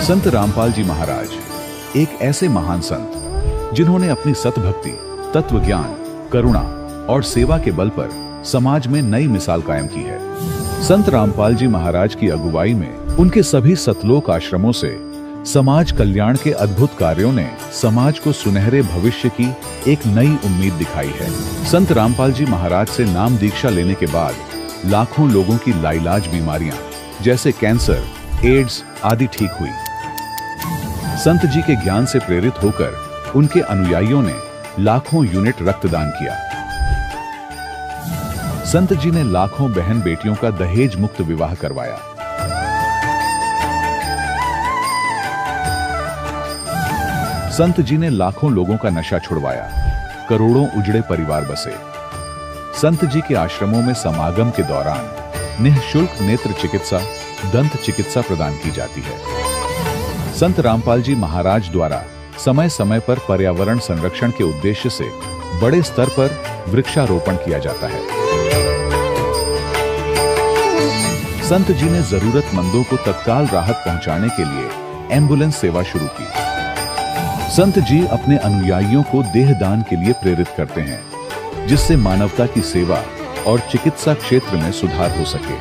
संत रामपाल जी महाराज एक ऐसे महान संत जिन्होंने अपनी सतभक्ति, तत्व ज्ञान, करुणा और सेवा के बल पर समाज में नई मिसाल कायम की है। संत रामपाल जी महाराज की अगुवाई में उनके सभी सतलोक आश्रमों से समाज कल्याण के अद्भुत कार्यों ने समाज को सुनहरे भविष्य की एक नई उम्मीद दिखाई है। संत रामपाल जी महाराज से नाम दीक्षा लेने के बाद लाखों लोगों की लाइलाज बीमारियां जैसे कैंसर, एड्स आदि ठीक हुई। संत जी के ज्ञान से प्रेरित होकर उनके अनुयायियों ने लाखों यूनिट रक्तदान किया। संत जी ने लाखों बहन बेटियों का दहेज मुक्त विवाह करवाया। संत जी ने लाखों लोगों का नशा छुड़वाया, करोड़ों उजड़े परिवार बसे। संत जी के आश्रमों में समागम के दौरान निःशुल्क नेत्र चिकित्सा, दंत चिकित्सा प्रदान की जाती है। संत रामपाल जी महाराज द्वारा समय समय पर पर्यावरण संरक्षण के उद्देश्य से बड़े स्तर पर वृक्षारोपण किया जाता है। संत जी ने जरूरतमंदों को तत्काल राहत पहुंचाने के लिए एम्बुलेंस सेवा शुरू की। संत जी अपने अनुयायियों को देहदान के लिए प्रेरित करते हैं, जिससे मानवता की सेवा और चिकित्सा क्षेत्र में सुधार हो सके।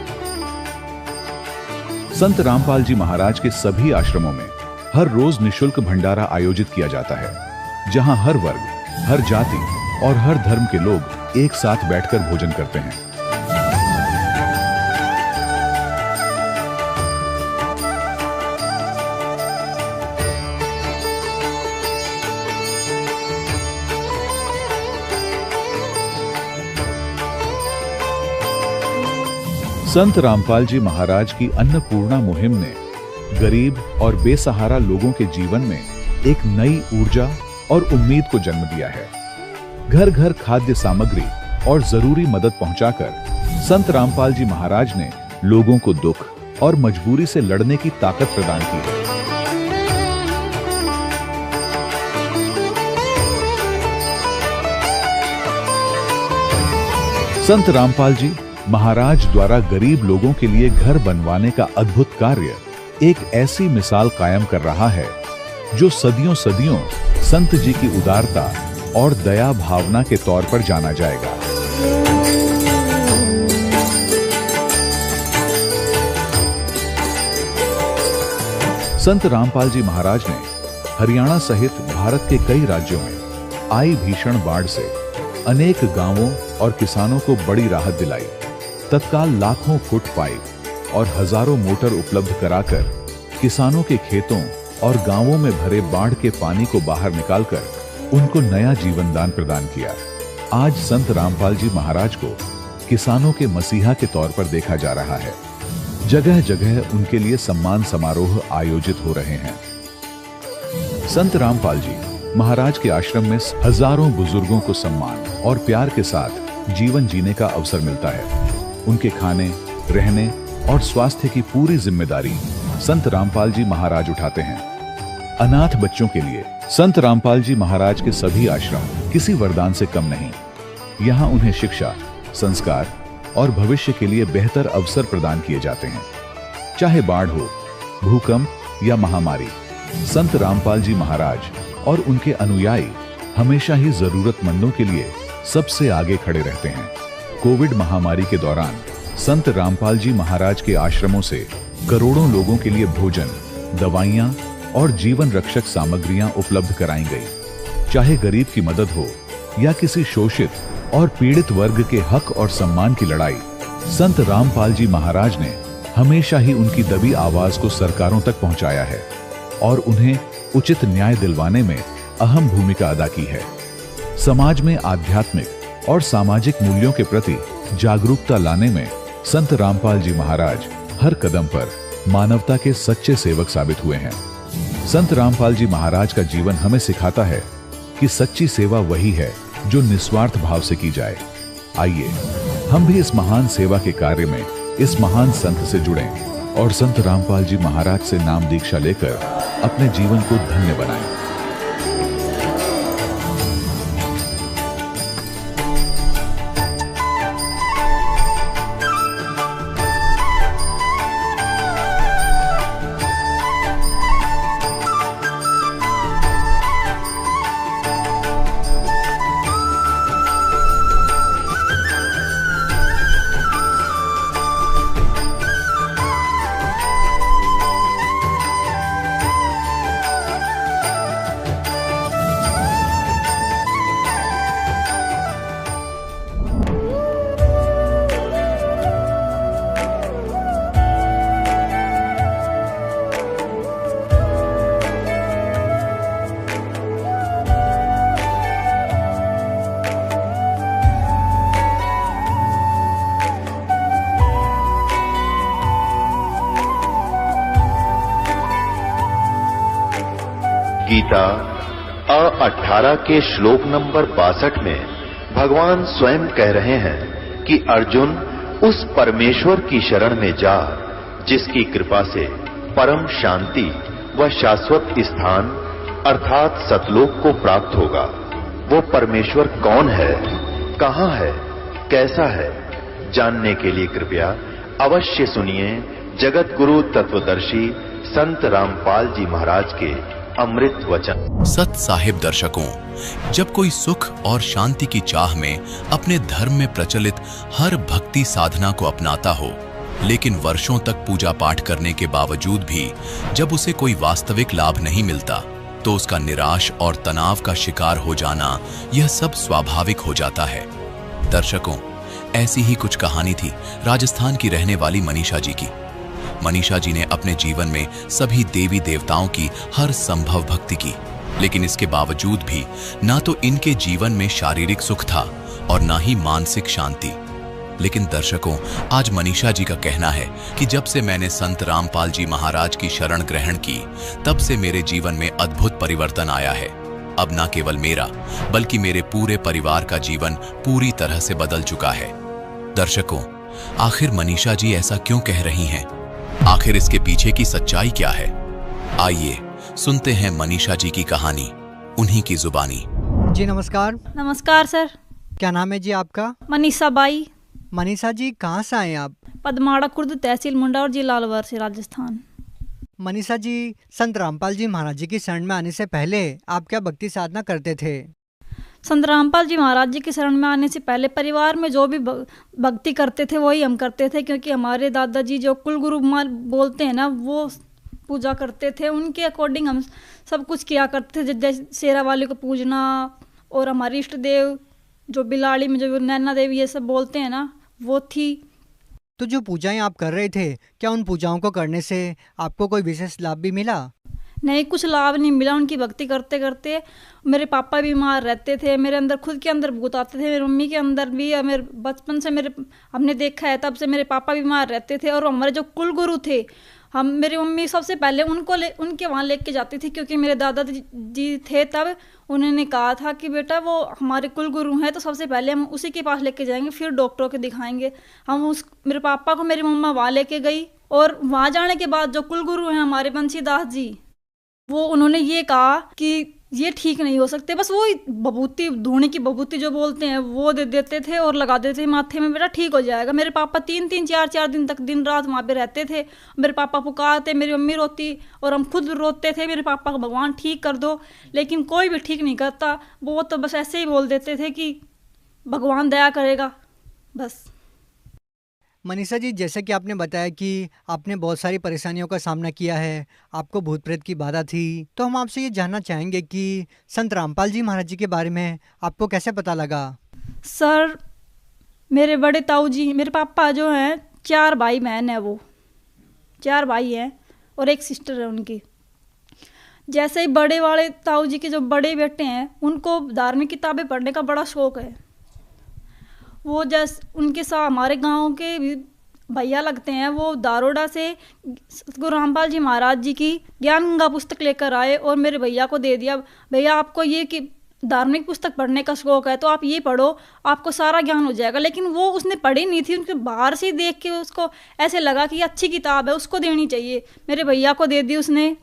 संत रामपाल जी महाराज के सभी आश्रमों में हर रोज निःशुल्क भंडारा आयोजित किया जाता है, जहां हर वर्ग, हर जाति और हर धर्म के लोग एक साथ बैठकर भोजन करते हैं। संत रामपाल जी महाराज की अन्नपूर्णा मुहिम ने गरीब और बेसहारा लोगों के जीवन में एक नई ऊर्जा और उम्मीद को जन्म दिया है। घर घर खाद्य सामग्री और जरूरी मदद पहुंचाकर संत रामपाल जी महाराज ने लोगों को दुख और मजबूरी से लड़ने की ताकत प्रदान की है। संत रामपाल जी महाराज द्वारा गरीब लोगों के लिए घर बनवाने का अद्भुत कार्य एक ऐसी मिसाल कायम कर रहा है जो सदियों सदियों संत जी की उदारता और दया भावना के तौर पर जाना जाएगा। संत रामपाल जी महाराज ने हरियाणा सहित भारत के कई राज्यों में आई भीषण बाढ़ से अनेक गांवों और किसानों को बड़ी राहत दिलाई। तत्काल लाखों फुट पाइप और हजारों मोटर उपलब्ध कराकर किसानों के खेतों और गांवों में भरे बाढ़ के पानी को बाहर निकालकर उनको नया जीवन दान प्रदान किया। आज संत रामपाल जी महाराज को किसानों के मसीहा के तौर पर देखा जा रहा है। जगह जगह उनके लिए सम्मान समारोह आयोजित हो रहे हैं। संत रामपाल जी महाराज के आश्रम में हजारों बुजुर्गों को सम्मान और प्यार के साथ जीवन जीने का अवसर मिलता है। उनके खाने, रहने और स्वास्थ्य की पूरी जिम्मेदारी संत रामपाल जी महाराज उठाते हैं। अनाथ बच्चों के लिए संत रामपाल जी महाराज के सभी आश्रम किसी वरदान से कम नहीं। यहाँ उन्हें शिक्षा, संस्कार और भविष्य के लिए बेहतर अवसर प्रदान किए जाते हैं। चाहे बाढ़ हो, भूकंप या महामारी, संत रामपाल जी महाराज और उनके अनुयायी हमेशा ही जरूरतमंदों के लिए सबसे आगे खड़े रहते हैं। कोविड महामारी के दौरान संत रामपाल जी महाराज के आश्रमों से करोड़ों लोगों के लिए भोजन, दवाइयां और जीवन रक्षक सामग्रियां उपलब्ध कराई गई। चाहे गरीब की मदद हो या किसी शोषित और पीड़ित वर्ग के हक और सम्मान की लड़ाई, संत रामपाल जी महाराज ने हमेशा ही उनकी दबी आवाज को सरकारों तक पहुंचाया है और उन्हें उचित न्याय दिलवाने में अहम भूमिका अदा की है। समाज में आध्यात्मिक और सामाजिक मूल्यों के प्रति जागरूकता लाने में संत रामपाल जी महाराज हर कदम पर मानवता के सच्चे सेवक साबित हुए हैं। संत रामपाल जी महाराज का जीवन हमें सिखाता है कि सच्ची सेवा वही है जो निस्वार्थ भाव से की जाए। आइए हम भी इस महान सेवा के कार्य में इस महान संत से जुड़ें और संत रामपाल जी महाराज से नाम दीक्षा लेकर अपने जीवन को धन्य बनाएं। गीता 18 के श्लोक नंबर 62 में भगवान स्वयं कह रहे हैं कि अर्जुन उस परमेश्वर की शरण में जा जिसकी कृपा से परम शांति व शाश्वत स्थान अर्थात सतलोक को प्राप्त होगा। वो परमेश्वर कौन है, कहां है, कैसा है, जानने के लिए कृपया अवश्य सुनिए जगत गुरु तत्वदर्शी संत रामपाल जी महाराज के अमृत वचन। सत साहिब दर्शकों, जब कोई सुख और शांति की चाह में अपने धर्म में प्रचलित हर भक्ति साधना को अपनाता हो, लेकिन वर्षों तक पूजा पाठ करने के बावजूद भी जब उसे कोई वास्तविक लाभ नहीं मिलता, तो उसका निराश और तनाव का शिकार हो जाना यह सब स्वाभाविक हो जाता है। दर्शकों, ऐसी ही कुछ कहानी थी राजस्थान की रहने वाली मनीषा जी की। मनीषा जी ने अपने जीवन में सभी देवी देवताओं की हर संभव भक्ति की, लेकिन इसके बावजूद भी ना तो इनके जीवन में शारीरिक सुख था और ना ही मानसिक शांति। लेकिन दर्शकों, आज मनीषा जी का कहना है कि जब से मैंने संत रामपाल जी महाराज की शरण ग्रहण की, तब से मेरे जीवन में अद्भुत परिवर्तन आया है। अब ना केवल मेरा बल्कि मेरे पूरे परिवार का जीवन पूरी तरह से बदल चुका है। दर्शकों, आखिर मनीषा जी ऐसा क्यों कह रही हैं? आखिर इसके पीछे की सच्चाई क्या है? आइए सुनते हैं मनीषा जी की कहानी, उन्हीं की जुबानी। जी नमस्कार। नमस्कार सर। क्या नाम है जी आपका? मनीषा बाई। मनीषा जी कहाँ से आए आप? पदमाड़ा खुर्द, तहसील मुंडा और जिला अलवर से, राजस्थान। मनीषा जी, संत रामपाल जी महाराज जी की शरण में आने से पहले आप क्या भक्ति साधना करते थे? संत रामपाल जी महाराज जी की शरण में आने से पहले परिवार में जो भी भक्ति करते थे वही हम करते थे, क्योंकि हमारे दादाजी जो कुलगुरु बोलते हैं ना, वो पूजा करते थे। उनके अकॉर्डिंग हम सब कुछ किया करते थे, जैसे शेरा वाले को पूजना और हमारे इष्ट देव जो बिलाड़ी में जो नैना देवी ये सब बोलते हैं ना, वो थी। तो जो पूजाएं आप कर रहे थे, क्या उन पूजाओं को करने से आपको कोई विशेष लाभ भी मिला? नहीं, कुछ लाभ नहीं मिला। उनकी भक्ति करते करते मेरे पापा बीमार रहते थे, मेरे अंदर खुद के अंदर भूत आते थे, मेरी मम्मी के अंदर भी। मेरे बचपन से हमने देखा है, तब से मेरे पापा बीमार रहते थे। और हमारे जो कुलगुरु थे, मेरी मम्मी सबसे पहले उनके वहाँ लेके जाती थी, क्योंकि मेरे दादाजी थे तब। उन्होंने कहा था कि बेटा वो हमारे कुलगुरु हैं, तो सबसे पहले हम उसी के पास लेके जाएंगे, फिर डॉक्टरों के दिखाएंगे। मेरे पापा को मेरी मम्मा वहाँ लेके गई, और वहाँ जाने के बाद जो कुलगुरु हैं हमारे बंशीदास जी, वो उन्होंने ये कहा कि ये ठीक नहीं हो सकते। बस वो बबूती, धूनी की बबूती जो बोलते हैं, वो दे देते थे और लगा देते थे माथे में, बेटा ठीक हो जाएगा। मेरे पापा 3-4 दिन तक दिन रात वहाँ पे रहते थे। मेरे पापा पुकारते, मेरी मम्मी रोती और हम खुद रोते थे, मेरे पापा को भगवान ठीक कर दो, लेकिन कोई भी ठीक नहीं करता। वो तो बस ऐसे ही बोल देते थे कि भगवान दया करेगा, बस। मनीषा जी, जैसे कि आपने बताया कि आपने बहुत सारी परेशानियों का सामना किया है, आपको भूत प्रेत की बाधा थी, तो हम आपसे ये जानना चाहेंगे कि संत रामपाल जी महाराज जी के बारे में आपको कैसे पता लगा? सर, मेरे बड़े ताऊ जी, मेरे पापा जो हैं, 4 भाई बहन है, वो 4 भाई हैं और एक सिस्टर है उनकी। जैसे ही बड़े वाले ताऊ जी के जो बड़े बेटे हैं, उनको धार्मिक किताबें पढ़ने का बड़ा शौक है। वो जैसे उनके साथ हमारे गांव के भैया लगते हैं, वो दारोडा से गुरु रामपाल जी महाराज जी की ज्ञान गंगा पुस्तक लेकर आए और मेरे भैया को दे दिया। भैया, आपको ये कि धार्मिक पुस्तक पढ़ने का शौक है, तो आप ये पढ़ो, आपको सारा ज्ञान हो जाएगा। लेकिन वो उसने पढ़ी नहीं थी, उनके बाहर से देख के उसको ऐसे लगा कि अच्छी किताब है, उसको देनी चाहिए। मेरे भैया को दे दी उसने,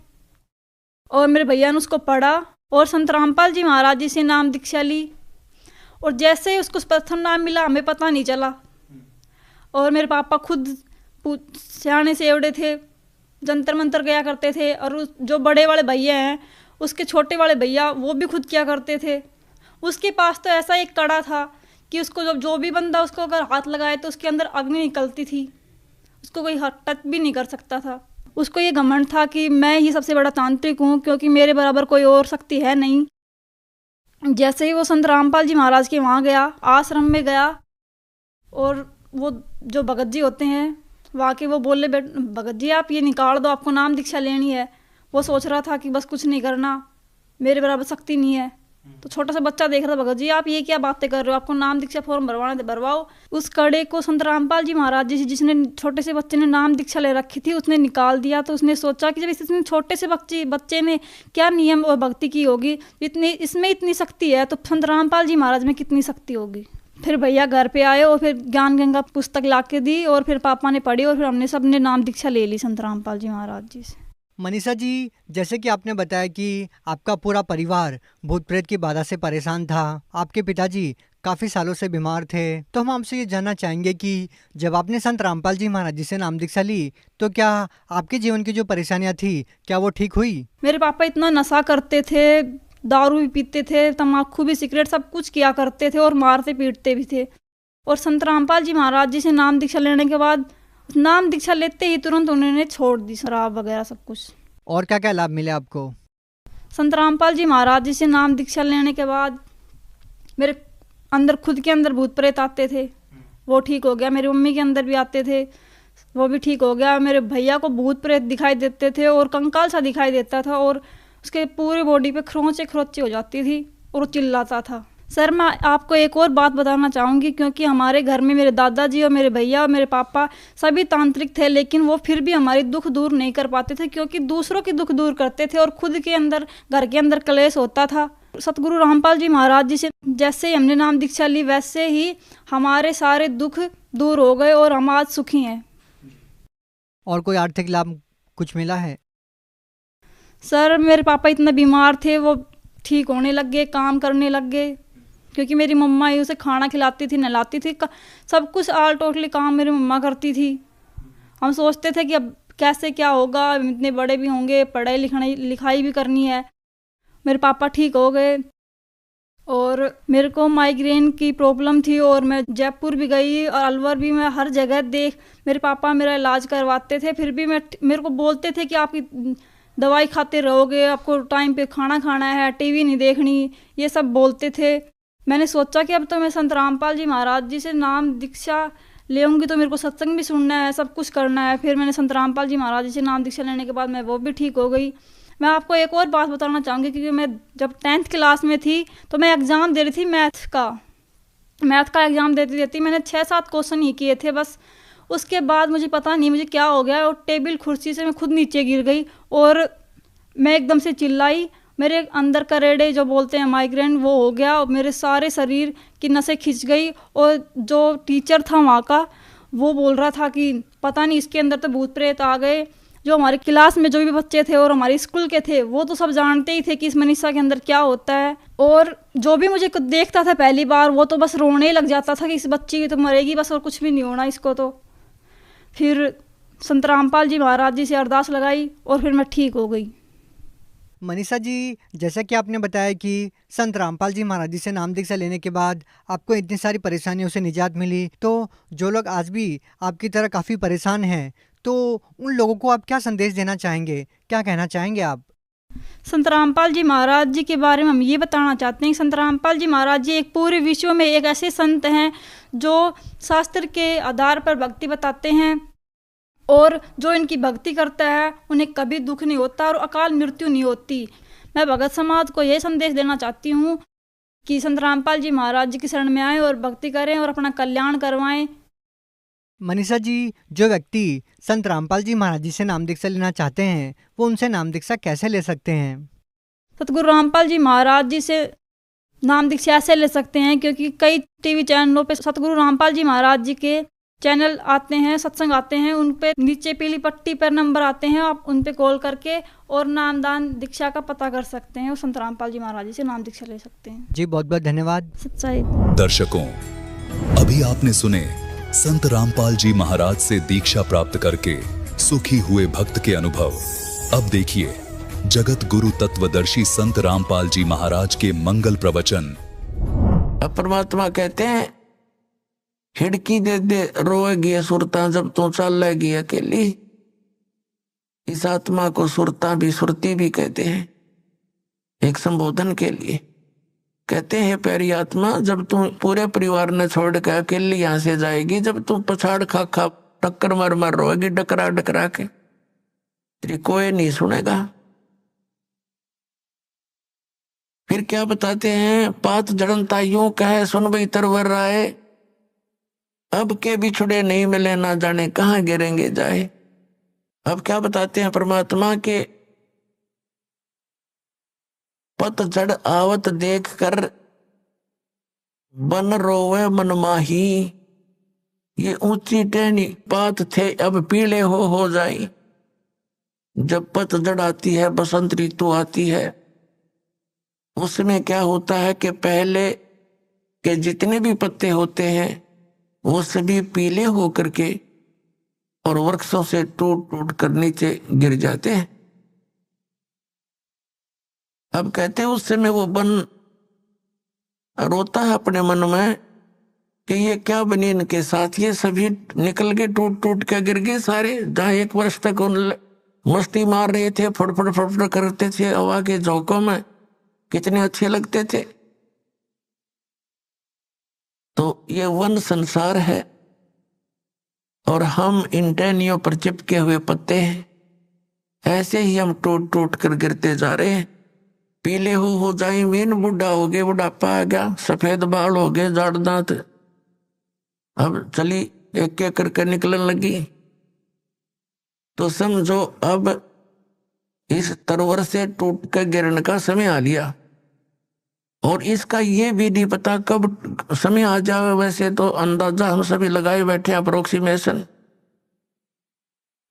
और मेरे भैया ने उसको पढ़ा और संत रामपाल जी महाराज जी से नाम दीक्षा ली। और जैसे ही उसको प्रथम नाम मिला, हमें पता नहीं चला। और मेरे पापा खुद सियाने से एवड़े थे, जंतर मंतर गया करते थे। और जो बड़े वाले भैया हैं, उसके छोटे वाले भैया, वो भी खुद किया करते थे। उसके पास तो ऐसा एक कड़ा था कि उसको जो भी बंदा उसको अगर हाथ लगाए तो उसके अंदर अग्नि निकलती थी, उसको कोई टच भी नहीं कर सकता था। उसको ये घमंड था कि मैं ही सबसे बड़ा तांत्रिक हूँ, क्योंकि मेरे बराबर कोई और शक्ति है नहीं। जैसे ही वो संत रामपाल जी महाराज के वहाँ गया, आश्रम में गया, और वो जो भगत जी होते हैं वहाँ के, वो बोले, भगत जी आप ये निकाल दो, आपको नाम दीक्षा लेनी है। वो सोच रहा था कि बस कुछ नहीं करना, मेरे बराबर शक्ति नहीं है। तो छोटा सा बच्चा देख रहा था, भगत जी आप ये क्या बातें कर रहे हो, आपको नाम दीक्षा फॉर्म भरवाना है भरवाओ। उस कड़े को संत रामपाल जी महाराज जी जिसने छोटे से बच्चे ने नाम दीक्षा ले रखी थी उसने निकाल दिया। तो उसने सोचा कि जब इतने छोटे से बच्चे ने क्या नियम और भक्ति की होगी, इसमें इतनी शक्ति है तो संत रामपाल जी महाराज में कितनी शक्ति होगी। फिर भैया घर पे आए और फिर ज्ञान गंगा पुस्तक ला के दी और फिर पापा ने पढ़ी और फिर हमने सबने नाम दीक्षा ले ली संत रामपाल जी महाराज जी से। मनीषा जी, जैसे कि आपने बताया कि आपका पूरा परिवार भूत प्रेत की बाधा से परेशान था, आपके पिताजी काफ़ी सालों से बीमार थे, तो हम आपसे ये जानना चाहेंगे कि जब आपने संत रामपाल जी महाराज जी से नाम दीक्षा ली तो क्या आपके जीवन की जो परेशानियां थी क्या वो ठीक हुई? मेरे पापा इतना नशा करते थे, दारू भी पीते थे, तम्बाकू भी, सिगरेट सब कुछ किया करते थे और मारते पीटते भी थे। और संत रामपाल जी महाराज जी से नाम दीक्षा लेने के बाद, नाम दीक्षा लेते ही तुरंत उन्होंने छोड़ दी शराब वगैरह सब कुछ। और क्या क्या लाभ मिले आपको? संत रामपाल जी महाराज जी से नाम दीक्षा लेने के बाद मेरे अंदर खुद के अंदर भूत प्रेत आते थे, वो ठीक हो गया। मेरी मम्मी के अंदर भी आते थे, वो भी ठीक हो गया। मेरे भैया को भूत प्रेत दिखाई देते थे और कंकाल सा दिखाई देता था और उसके पूरी बॉडी पे खरोंचे खरोंचे हो जाती थी और वो चिल्लाता था। सर मैं आपको एक और बात बताना चाहूँगी, क्योंकि हमारे घर में मेरे दादाजी और मेरे भैया और मेरे पापा सभी तांत्रिक थे, लेकिन वो फिर भी हमारी दुख दूर नहीं कर पाते थे, क्योंकि दूसरों की दुख दूर करते थे और खुद के अंदर घर के अंदर क्लेश होता था। सतगुरु रामपाल जी महाराज जी से जैसे ही हमने नाम दीक्षा ली वैसे ही हमारे सारे दुख दूर हो गए और हम आज सुखी हैं। और कोई आर्थिक लाभ कुछ मिला है? सर मेरे पापा इतना बीमार थे, वो ठीक होने लग गए, काम करने लग गए, क्योंकि मेरी मम्मा ही उसे खाना खिलाती थी, नहलाती थी, सब कुछ ऑल टोटली काम मेरी मम्मा करती थी। हम सोचते थे कि अब कैसे क्या होगा, इतने बड़े भी होंगे, पढ़ाई लिखाई भी करनी है। मेरे पापा ठीक हो गए और मेरे को माइग्रेन की प्रॉब्लम थी और मैं जयपुर भी गई और अलवर भी, मैं हर जगह मेरे पापा मेरा इलाज करवाते थे, फिर भी मेरे को बोलते थे कि आपकी दवाई खाते रहोगे, आपको टाइम पे खाना खाना है, टीवी नहीं देखनी, ये सब बोलते थे। मैंने सोचा कि अब तो मैं संत रामपाल जी महाराज जी से नाम दीक्षा लेऊंगी तो मेरे को सत्संग भी सुनना है, सब कुछ करना है। फिर मैंने संत रामपाल जी महाराज जी से नाम दीक्षा लेने के बाद मैं वो भी ठीक हो गई। मैं आपको एक और बात बताना चाहूँगी, क्योंकि मैं जब 10th क्लास में थी तो मैं एग्ज़ाम दे रही थी मैथ का एग्ज़ाम देती मैंने 6-7 क्वेश्चन ही किए थे बस। उसके बाद मुझे पता नहीं मुझे क्या हो गया और टेबल कुर्सी से मैं खुद नीचे गिर गई और मैं एकदम से चिल्लाई। मेरे अंदर का रेडे जो बोलते हैं माइग्रेन वो हो गया और मेरे सारे शरीर की नसें खिंच गई। और जो टीचर था वहाँ का वो बोल रहा था कि पता नहीं इसके अंदर तो भूत प्रेत आ गए। जो हमारे क्लास में जो भी बच्चे थे और हमारे स्कूल के थे वो तो सब जानते ही थे कि इस मनीषा के अंदर क्या होता है। और जो भी मुझे देखता था पहली बार वो तो बस रोने ही लग जाता था कि इस बच्ची की तो मरेगी बस और कुछ भी नहीं होना इसको। तो फिर संत रामपाल जी महाराज जी से अरदास लगाई और फिर मैं ठीक हो गई। मनीषा जी, जैसा कि आपने बताया कि संत रामपाल जी महाराज जी से नाम दीक्षा लेने के बाद आपको इतनी सारी परेशानियों से निजात मिली, तो जो लोग आज भी आपकी तरह काफ़ी परेशान हैं तो उन लोगों को आप क्या संदेश देना चाहेंगे, क्या कहना चाहेंगे आप? संत रामपाल जी महाराज जी के बारे में हम ये बताना चाहते हैं। संत रामपाल जी महाराज जी एक पूरे विश्व में एक ऐसे संत हैं जो शास्त्र के आधार पर भक्ति बताते हैं और जो इनकी भक्ति करता है उन्हें कभी दुख नहीं होता और अकाल मृत्यु नहीं होती। मैं भगत समाज को ये संदेश देना चाहती हूँ कि संत रामपाल जी महाराज जी की शरण में आएँ और भक्ति करें और अपना कल्याण करवाएं। मनीषा जी, जो व्यक्ति संत रामपाल जी महाराज जी से नाम दीक्षा लेना चाहते हैं वो उनसे नाम दीक्षा कैसे ले सकते हैं? सतगुरु रामपाल जी महाराज जी से नाम दीक्षा ऐसे ले सकते हैं क्योंकि कई टीवी चैनलों पे सतगुरु रामपाल जी महाराज जी के चैनल आते हैं, सत्संग आते हैं, उन पे नीचे पीली पट्टी पर नंबर आते हैं, आप उन पे कॉल करके और नामदान दीक्षा का पता कर सकते हैं और संत रामपाल जी महाराज जी से नाम दीक्षा ले सकते हैं। जी बहुत बहुत धन्यवाद। सच्चाई। दर्शकों, अभी आपने सुने संत रामपाल जी महाराज से दीक्षा प्राप्त करके सुखी हुए भक्त के अनुभव। अब देखिए जगत गुरु तत्वदर्शी संत रामपाल जी महाराज के मंगल प्रवचन। परमात्मा कहते हैं खिड़की दे दे रोएगी सुरता जब तू चलेगी अकेली। इस आत्मा को सुरता भी सुरती भी कहते हैं एक संबोधन के लिए। कहते हैं प्यारी आत्मा जब तू पूरे परिवार ने छोड़ के अकेली यहाँ से जाएगी, जब तू पछाड़ खा खा टक्कर मार मार रोएगी डकरा डकरा के, तेरी कोई नहीं सुनेगा। फिर क्या बताते हैं, पात जड़नता यूं कहे सुन भाई तरवर राय, अब के बिछुड़े नहीं मिले ना जाने कहाँ गिरेंगे जाए। अब क्या बताते हैं परमात्मा के, पतझड़ आवत देख कर बन रोवे मन माही, ये ऊंची टहनी पात थे अब पीले हो जाई। जब पतझड़ आती है, बसंत ऋतु आती है, उसमें क्या होता है कि पहले के जितने भी पत्ते होते हैं वो सभी पीले होकर के और वृक्षों से टूट टूट कर नीचे गिर जाते हैं। अब कहते हैं उस समय वो वन रोता है अपने मन में कि ये क्या बनी इनके साथ, ये सभी निकल के टूट टूट के गिर गए सारे। जहां एक वर्ष तक उन मस्ती मार रहे थे, फड़फड़ फड़फड़ करते थे हवा के झोंकों में, कितने अच्छे लगते थे। तो ये वन संसार है और हम इन टहनियों पर चिपके हुए पत्ते हैं। ऐसे ही हम टूट टूट कर गिरते जा रहे हैं। पीले हो जाए मीन, बुढ़ा हो गए बुढ़ापा आ गया, सफेद बाल हो गए जाड़ दांत, अब चली एक एक करके निकलने लगी। तो समझो अब इस तरवर से टूट कर गिरने का समय आ लिया और इसका ये भी नहीं पता कब समय आ जाए। वैसे तो अंदाजा हम सभी लगाए बैठे, अप्रोक्सीमेशन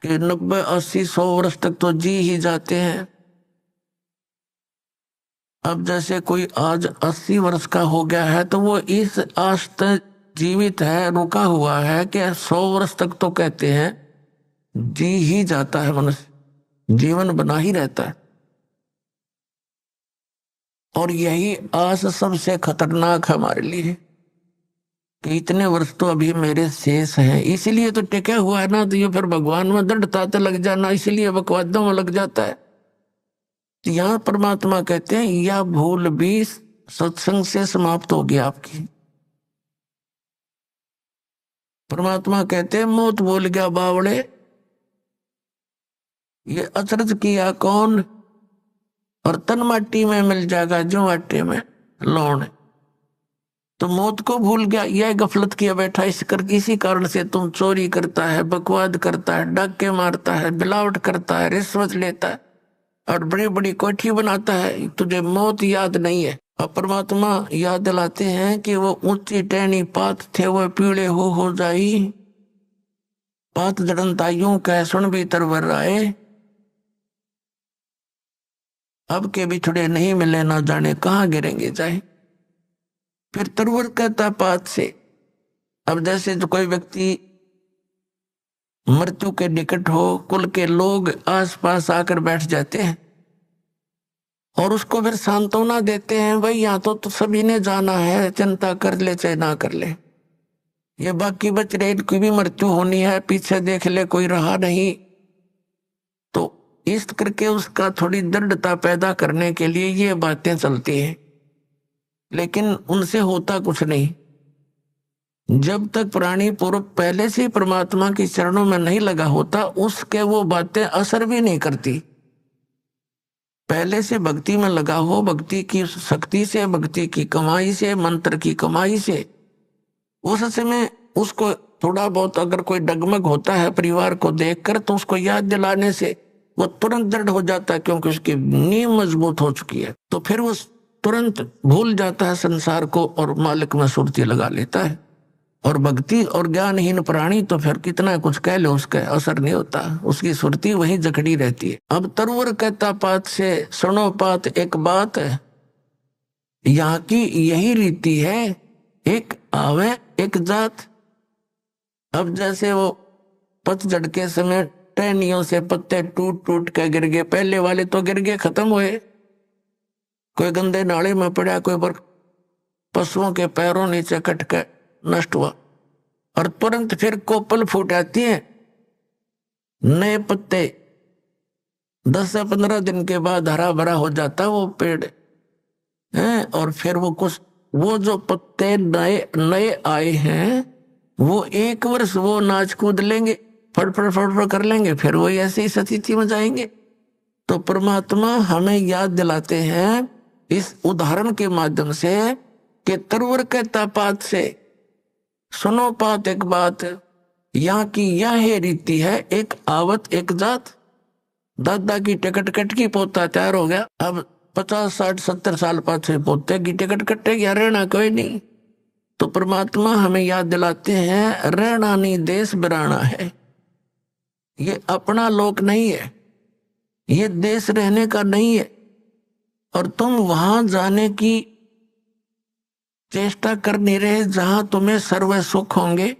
कि 90, 80, 100 वर्ष तक तो जी ही जाते हैं। अब जैसे कोई आज 80 वर्ष का हो गया है तो वो इस आश तक जीवित है, रुका हुआ है कि 100 वर्ष तक तो कहते हैं जी ही जाता है, मनुष्य जीवन बना ही रहता है। और यही आस सबसे खतरनाक हमारे लिए कि इतने वर्ष तो अभी मेरे शेष हैं, इसलिए तो टिके हुआ है ना। तो ये फिर भगवान में दृढ़ता तो लग जाना, इसलिए बकवादों में लग जाता है। यहां परमात्मा कहते हैं यह भूल भी सत्संग से समाप्त हो गया आपकी। परमात्मा कहते हैं मौत भूल गया बावड़े, ये अचरज किया कौन, और तन माटी में मिल जाएगा जो आटे में लौण। तो मौत को भूल गया, यह गफलत किया बैठा। इसी कारण से तुम चोरी करता है, बकवाद करता है, डाके मारता है, बिलावट करता है, रिश्वत लेता है और बड़ी बड़ी कोठी बनाता है। तुझे मौत याद नहीं है। और परमात्मा याद दिलाते हैं कि वो ऊंची टहनी पात थे वो पीले हो जाई, पात जड़नता यूं कह सुन भी तरवर राय, अब के बिछड़े नहीं मिले ना जाने कहाँ गिरेंगे जाए। फिर तरवर कहता पात से। अब जैसे जो कोई व्यक्ति मृत्यु के निकट हो, कुल के लोग आसपास आकर बैठ जाते हैं और उसको फिर सांत्वना देते हैं, भाई यहाँ तो सभी ने जाना है, चिंता कर ले चाहे ना कर ले, ये बाकी बच रहे इनकी भी मृत्यु होनी है, पीछे देख ले कोई रहा नहीं। तो इस करके उसका थोड़ी दृढ़ता पैदा करने के लिए ये बातें चलती हैं, लेकिन उनसे होता कुछ नहीं। जब तक प्राणी पूर्व पहले से परमात्मा की चरणों में नहीं लगा होता, उसके वो बातें असर भी नहीं करती। पहले से भक्ति में लगा हो, भक्ति की शक्ति से, भक्ति की कमाई से, मंत्र की कमाई से, उस समय उसको थोड़ा बहुत अगर कोई डगमग होता है परिवार को देखकर, तो उसको याद दिलाने से वो तुरंत दृढ़ हो जाता है, क्योंकि उसकी नींव मजबूत हो चुकी है। तो फिर वो तुरंत भूल जाता है संसार को और मालिक में सुरती लगा लेता है। और भक्ति और ज्ञानहीन प्राणी तो फिर कितना कुछ कह लो, उसका असर नहीं होता, उसकी सुरती वहीं जकड़ी रहती है। अब तरवर कहता पात से, सुनो पात एक बात है, यहाँ की यही रीति है, एक आवे एक जात। अब जैसे वो पतझड़ के समय टहनियों से पत्ते टूट टूट के गिर गए, पहले वाले तो गिर गए, खत्म हुए, कोई गंदे नाले में पड़ा, कोई पर पशुओं के पैरों नीचे कट के नष्ट हुआ। और तुरंत फिर कोपल फूट आती है, नए पत्ते 10 से 15 दिन के बाद हरा भरा हो जाता वो पेड़ है। और फिर वो जो पत्ते नए आए हैं, वो एक वर्ष वो नाच कूद लेंगे, फड़फड़ कर लेंगे, फिर वो ऐसे ही स्थिति में जाएंगे। तो परमात्मा हमें याद दिलाते हैं इस उदाहरण के माध्यम से कि तरवर कहता पात से, सुनो पात एक बात, यहाँ की यह है रीति है, एक आवत एक जात। दादा की टिकट कट की, पोता तैयार हो गया, अब 50 60 70 साल पाछे पोते की टिकट कटेगी, रहना कोई नहीं। तो परमात्मा हमें याद दिलाते हैं, रहना नहीं देश बिराना है। ये अपना लोक नहीं है, ये देश रहने का नहीं है। और तुम वहां जाने की चेष्टा कर नहीं रहे जहां तुम्हें सर्व सुख होंगे,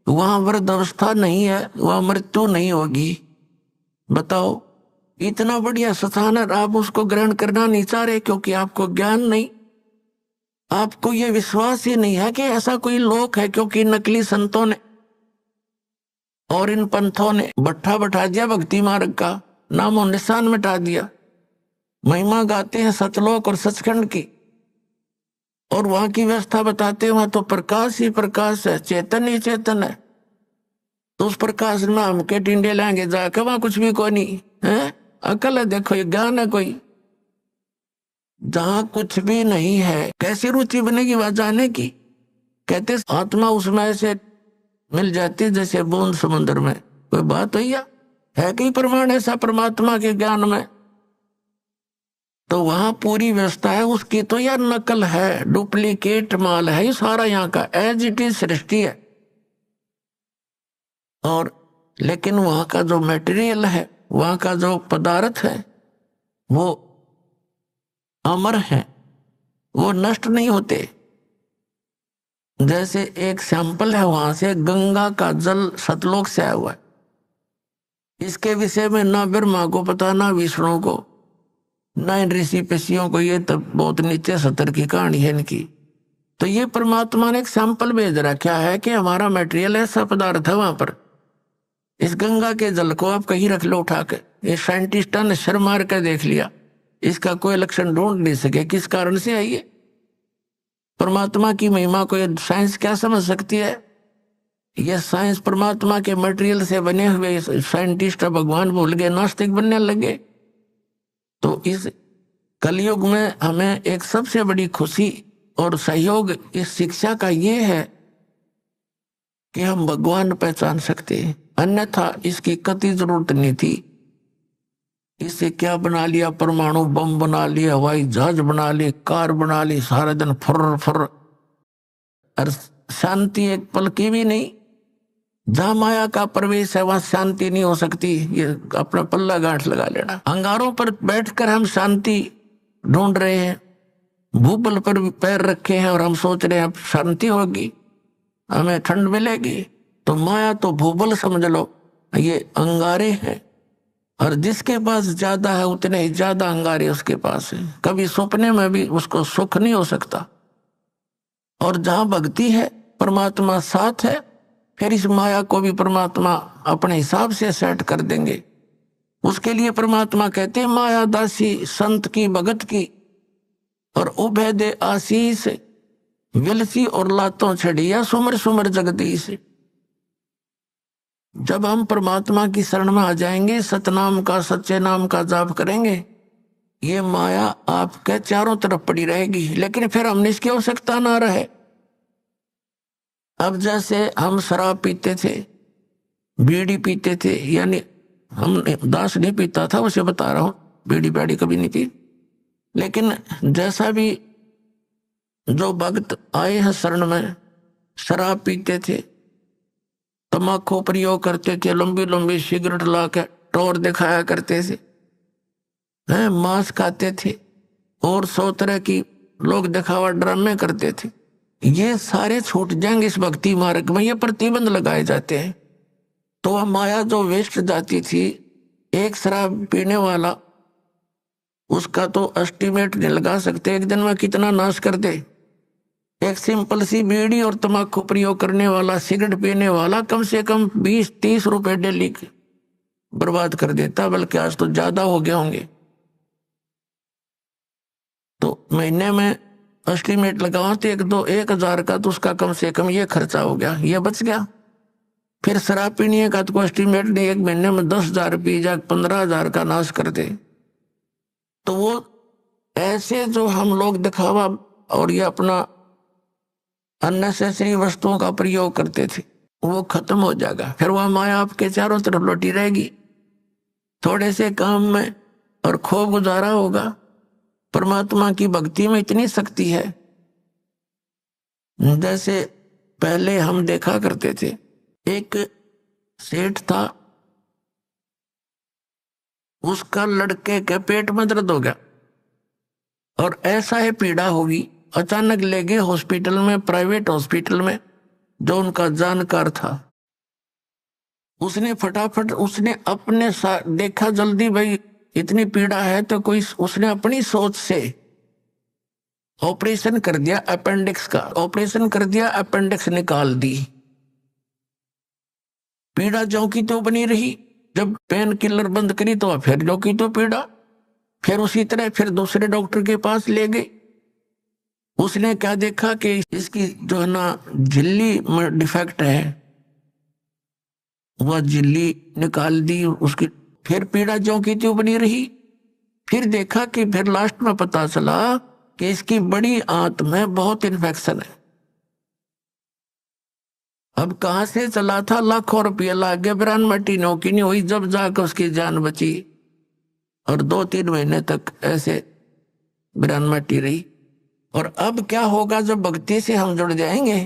वहां वृद्ध अवस्था नहीं है, वहां मृत्यु नहीं होगी। बताओ, इतना बढ़िया स्थान है, आप उसको ग्रहण करना नहीं चाह रहे क्योंकि आपको ज्ञान नहीं, आपको ये विश्वास ही नहीं है कि ऐसा कोई लोक है। क्योंकि नकली संतों ने और इन पंथों ने भट्ठा बैठा दिया, भक्ति मार्ग का नामो निशान मिटा दिया। महिमा गाते हैं सतलोक और सचखंड की, और वहां की व्यवस्था बताते हैं वहां तो प्रकाश ही प्रकाश है, चेतन ही चेतन है। तो उस प्रकाश में हम के टिंडे लाएंगे जाके, वहां कुछ भी कोई नहीं है। अकल है, देखो ये ज्ञान है कोई। जहां कुछ भी नहीं है कैसी रुचि बनेगी वहां जाने की। कहते आत्मा उसमें ऐसे मिल जाती जैसे बूंद समुद्र में। कोई बात है कि प्रमाण ऐसा परमात्मा के ज्ञान में? तो वहां पूरी व्यवस्था है उसकी, तो यार नकल है, डुप्लीकेट माल है ये सारा यहाँ का, एज इट इज सृष्टि है। और लेकिन वहां का जो मटेरियल है, वहां का जो पदार्थ है, वो अमर है, वो नष्ट नहीं होते। जैसे एक सैंपल है वहां से, गंगा का जल सतलोक से आया हुआ है। इसके विषय में ना ब्रह्मा को पता, ना विष्णु को, ना इन ऋषि पेशियों को। ये तो बहुत नीचे सतर की कहानी है इनकी। तो ये परमात्मा ने एक सैंपल भेज रखा है कि हमारा मटेरियल ऐसा पदार्थ है वहां पर। इस गंगा के जल को आप कहीं रख लो उठा के, ये साइंटिस्टों ने शर्म मार कर देख लिया, इसका कोई लक्षण ढूंढ नहीं सके किस कारण से है ये। परमात्मा की महिमा को ये साइंस क्या समझ सकती है? यह साइंस परमात्मा के मटेरियल से बने हुए साइंटिस्ट भगवान भूल गए, नास्तिक बनने लगे। तो इस कलयुग में हमें एक सबसे बड़ी खुशी और सहयोग इस शिक्षा का ये है कि हम भगवान पहचान सकते हैं, अन्यथा इसकी कतई जरूरत नहीं थी। इससे क्या बना लिया, परमाणु बम बना लिया, हवाई जहाज बना ली, कार बना ली, सारा दिन फुर फुर, और शांति एक पल की भी नहीं। जहां माया का प्रवेश है वहां शांति नहीं हो सकती, ये अपना पल्ला गांठ लगा लेना। अंगारों पर बैठकर हम शांति ढूंढ रहे हैं, भूबल पर पैर रखे हैं और हम सोच रहे हैं अब शांति होगी, हमें ठंड मिलेगी। तो माया तो भूबल समझ लो, ये अंगारे हैं, और जिसके पास ज्यादा है उतने ही ज्यादा अंगारे उसके पास है। कभी सपने में भी उसको सुख नहीं हो सकता। और जहां भक्ति है, परमात्मा साथ है, फिर इस माया को भी परमात्मा अपने हिसाब से सेट कर देंगे। उसके लिए परमात्मा कहते हैं, माया दासी संत की भगत की, और उभय दे आशीष, विलसी और लातों छड़िया, सुमर सुमर जगदीश। जब हम परमात्मा की शरण में आ जाएंगे, सतनाम का, सच्चे नाम का जाप करेंगे, ये माया आपके चारों तरफ पड़ी रहेगी, लेकिन फिर हमने इसकी आवश्यकता ना रहे। अब जैसे हम शराब पीते थे, बीड़ी पीते थे, यानी हम दास नहीं पीता था, उसे बता रहा हूं, बीड़ी बैड़ी कभी नहीं पी। लेकिन जैसा भी जो भक्त आए हैं शरण में, शराब पीते थे, तम्बाकू प्रयोग करते थे, लंबी लंबी सिगरेट ला के टोर दिखाया करते थे, हैं, मांस खाते थे, और 100 तरह की लोग दिखावा ड्रामे करते थे। ये सारे छूट जाएंगे इस भक्ति मार्ग में, ये प्रतिबंध लगाए जाते हैं। तो वह माया जो वेस्ट जाती थी, एक शराब पीने वाला, उसका तो एस्टिमेट नहीं लगा सकते एक दिन में कितना नाश कर दे। एक सिंपल सी बीड़ी और तम्बाकू प्रयोग करने वाला, सिगरेट पीने वाला कम से कम 20-30 रुपए डेली बर्बाद कर देता, बल्कि आज तो ज्यादा हो गए होंगे। तो महीने में एस्टिमेट लगाओ तो 1,000 का, तो उसका कम से कम ये खर्चा हो गया, ये बच गया। फिर शराब पीने का तो कोई एस्टिमेट नहीं, एक महीने में 10,000 पी जा, 15,000 का नाश कर दे। तो वो ऐसे जो हम लोग दिखावा और ये अपना अननेसेसरी वस्तुओं का प्रयोग करते थे वो खत्म हो जाएगा। फिर वह माया आपके चारों तरफ लौटी रहेगी। थोड़े से काम में और खूब गुजारा होगा। परमात्मा की भक्ति में इतनी शक्ति है। जैसे पहले हम देखा करते थे, एक सेठ था, उसका लड़के के पेट में दर्द हो गया और ऐसा है पीड़ा होगी, अचानक ले गए हॉस्पिटल में, प्राइवेट हॉस्पिटल में, जो उनका जानकार था। उसने फटाफट उसने अपने देखा जल्दी, भाई इतनी पीड़ा है तो कोई, उसने अपनी सोच से ऑपरेशन कर दिया अपेंडिक्स का, ऑपरेशन कर दिया, अपेंडिक्स निकाल दी। पीड़ा जो की तो बनी रही, जब पेन किलर बंद करी तो फिर जो की तो पीड़ा, फिर उसी तरह फिर दूसरे डॉक्टर के पास ले गए। उसने क्या देखा कि इसकी जो है ना झिल्ली में डिफेक्ट है, वह झिल्ली निकाल दी उसकी, फिर पीड़ा जो की त्यों बनी रही। फिर देखा कि फिर लास्ट में पता चला कि इसकी बड़ी आंत में बहुत इन्फेक्शन है। अब कहां से चला था, लाखों रुपये लाग गए, ब्रान मटी नौकी नहीं हुई, जब जाकर उसकी जान बची। और 2-3 महीने तक ऐसे ब्रान मटी रही। और अब क्या होगा जब भक्ति से हम जुड़ जाएंगे।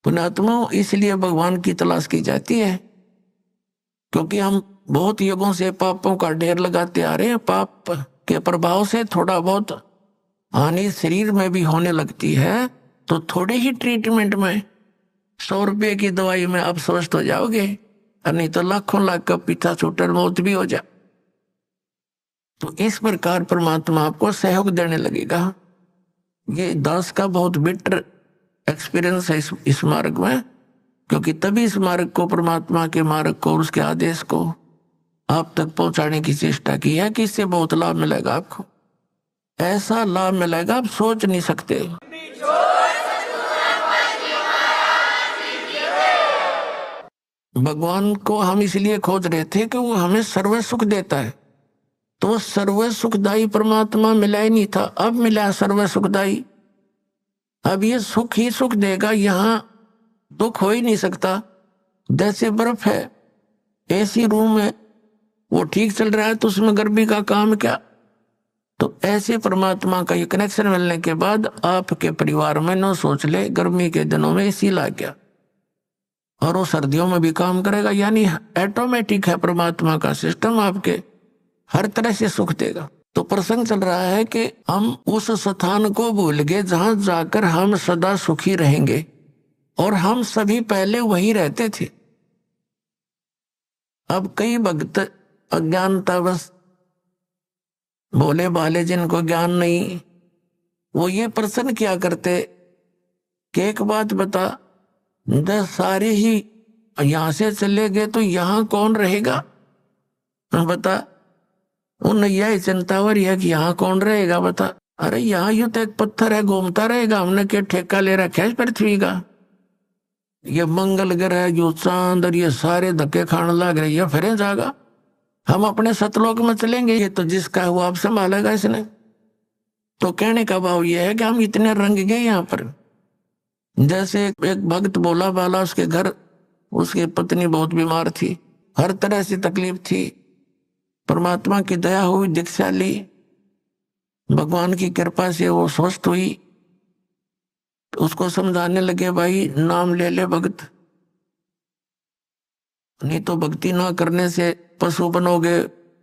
पुण्यात्माओं, इसलिए भगवान की तलाश की जाती है, क्योंकि हम बहुत युगों से पापों का ढेर लगाते आ रहे हैं। पाप के प्रभाव से थोड़ा बहुत हानि शरीर में भी होने लगती है, तो थोड़े ही ट्रीटमेंट में 100 रुपये की दवाई में आप स्वस्थ हो जाओगे, और नहीं तो लाखों लाख का पीछा छूटर मौत भी हो जाए। तो इस प्रकार परमात्मा आपको सहयोग देने लगेगा। ये दास का बहुत बिटर एक्सपीरियंस है इस मार्ग में, क्योंकि तभी इस मार्ग को, परमात्मा के मार्ग को और उसके आदेश को आप तक पहुंचाने की चेष्टा की है कि इससे बहुत लाभ मिलेगा आपको। ऐसा लाभ मिलेगा आप सोच नहीं सकते। भगवान को हम इसलिए खोज रहे थे कि वो हमें सर्व सुख देता है, तो सर्व सुखदायी परमात्मा मिला ही नहीं था, अब मिला सर्व सुखदायी। अब ये सुख ही सुख देगा, यहां दुख हो ही नहीं सकता। जैसे बर्फ है, एसी रूम है, वो ठीक चल रहा है तो उसमें गर्मी का काम क्या। तो ऐसे परमात्मा का ये कनेक्शन मिलने के बाद आपके परिवार में न सोच ले गर्मी के दिनों में एसी ला गया, और वो सर्दियों में भी काम करेगा। यानी ऑटोमेटिक है परमात्मा का सिस्टम, आपके हर तरह से सुख देगा। तो प्रसंग चल रहा है कि हम उस स्थान को भूल गए जहां जाकर हम सदा सुखी रहेंगे, और हम सभी पहले वही रहते थे। अब कई भक्त अज्ञानतावश, भोले भाले जिनको ज्ञान नहीं, वो ये प्रश्न किया करते कि एक बात बता, जब सारे ही यहां से चले गए तो यहां कौन रहेगा। बता, उन यह चिंता हो रही है कि यहाँ कौन रहेगा, बता। अरे यहाँ यूं तो एक पत्थर है, घूमता रहेगा, हमने क्या ठेका ले रखा है पृथ्वी का। ये मंगल ग्रह, यो चांद और ये सारे धक्के खाने लग रहे, ये फिर जाएगा। हम अपने सतलोक में चलेंगे, ये तो जिसका है वो आप संभालेगा इसने। तो कहने का भाव ये है कि हम इतने रंग गए यहाँ पर। जैसे एक भक्त बोला बाला, उसके घर उसकी पत्नी बहुत बीमार थी, हर तरह से तकलीफ थी। परमात्मा की दया हुई, दीक्षा ली, भगवान की कृपा से वो स्वस्थ हुई। उसको समझाने लगे, भाई नाम ले ले भगत, नहीं तो भक्ति ना करने से पशु बनोगे,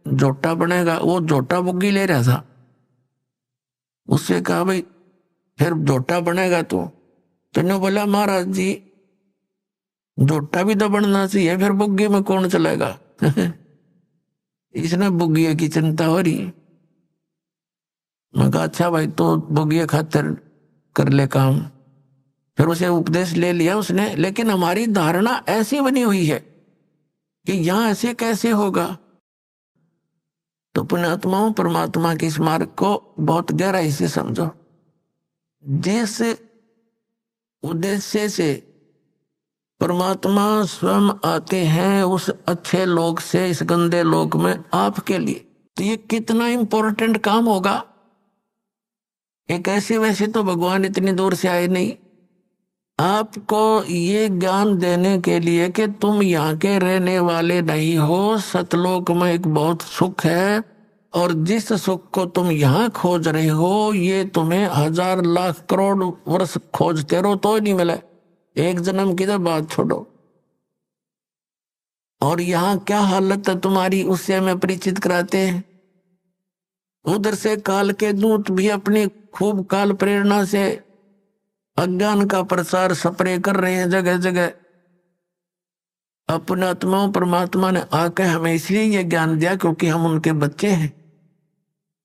झोटा बनेगा। वो झोटा बुग्गी ले रहा था, उससे कहा भाई फिर झोटा बनेगा तो ने बोला महाराज जी झोटा भी तो बनना चाहिए, फिर बुग्गी में कौन चलेगा। इसने बुग्गिया की चिंता हो रही। मैं कहा अच्छा भाई, तो बुग्गिया खातिर कर ले काम। फिर उसे उपदेश ले लिया उसने, लेकिन हमारी धारणा ऐसी बनी हुई है कि यहां ऐसे कैसे होगा। तो पुण्यात्माओं, परमात्मा के इस मार्ग को बहुत गहराई से समझो। जिस उद्देश्य से परमात्मा स्वयं आते हैं उस अच्छे लोक से इस गंदे लोक में आपके लिए, तो ये कितना इंपॉर्टेंट काम होगा। एक ऐसे वैसे तो भगवान इतनी दूर से आए नहीं, आपको ये ज्ञान देने के लिए कि तुम यहाँ के रहने वाले नहीं हो, सतलोक में एक बहुत सुख है, और जिस सुख को तुम यहाँ खोज रहे हो ये तुम्हें 1000 लाख करोड़ वर्ष खोजते रहो तो नहीं मिला, एक जन्म की तो बात छोड़ो। और यहाँ क्या हालत है तुम्हारी उससे हमें परिचित कराते हैं। उधर से काल के दूत भी अपनी खूब काल प्रेरणा से अज्ञान का प्रसार स्प्रे कर रहे हैं जगह जगह। अपने आत्माओं परमात्मा ने आकर हमें इसलिए ये ज्ञान दिया क्योंकि हम उनके बच्चे हैं,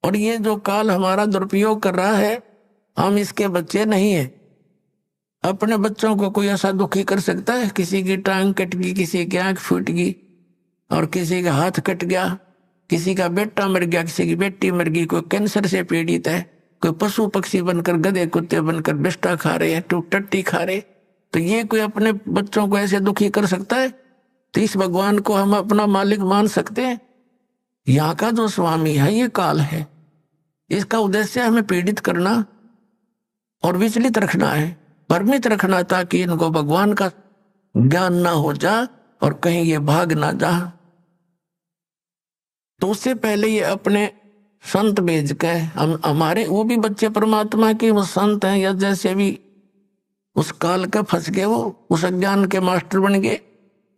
और ये जो काल हमारा दुरुपयोग कर रहा है हम इसके बच्चे नहीं है। अपने बच्चों को कोई ऐसा दुखी कर सकता है? किसी की टांग कट गई, किसी की आंख फूट गई, और किसी का हाथ कट गया, किसी का बेटा मर गया, किसी की बेटी मर गई, कोई कैंसर से पीड़ित है, कोई पशु पक्षी बनकर गधे कुत्ते बनकर बिष्टा खा रहे हैं, टट्टी खा रहे, तो ये कोई अपने बच्चों को ऐसे दुखी कर सकता है? तो इस भगवान को हम अपना मालिक मान सकते हैं? यहाँ का जो स्वामी है ये काल है, इसका उद्देश्य हमें पीड़ित करना और विचलित रखना है, भ्रमित रखना, ताकि इनको भगवान का ज्ञान ना हो जा और कहीं ये भाग ना जा। तो उससे पहले ये अपने संत भेज के हम हमारे वो भी बच्चे परमात्मा के वो संत हैं, या जैसे भी उस काल का फंस गए, वो उस अज्ञान के मास्टर बन गए,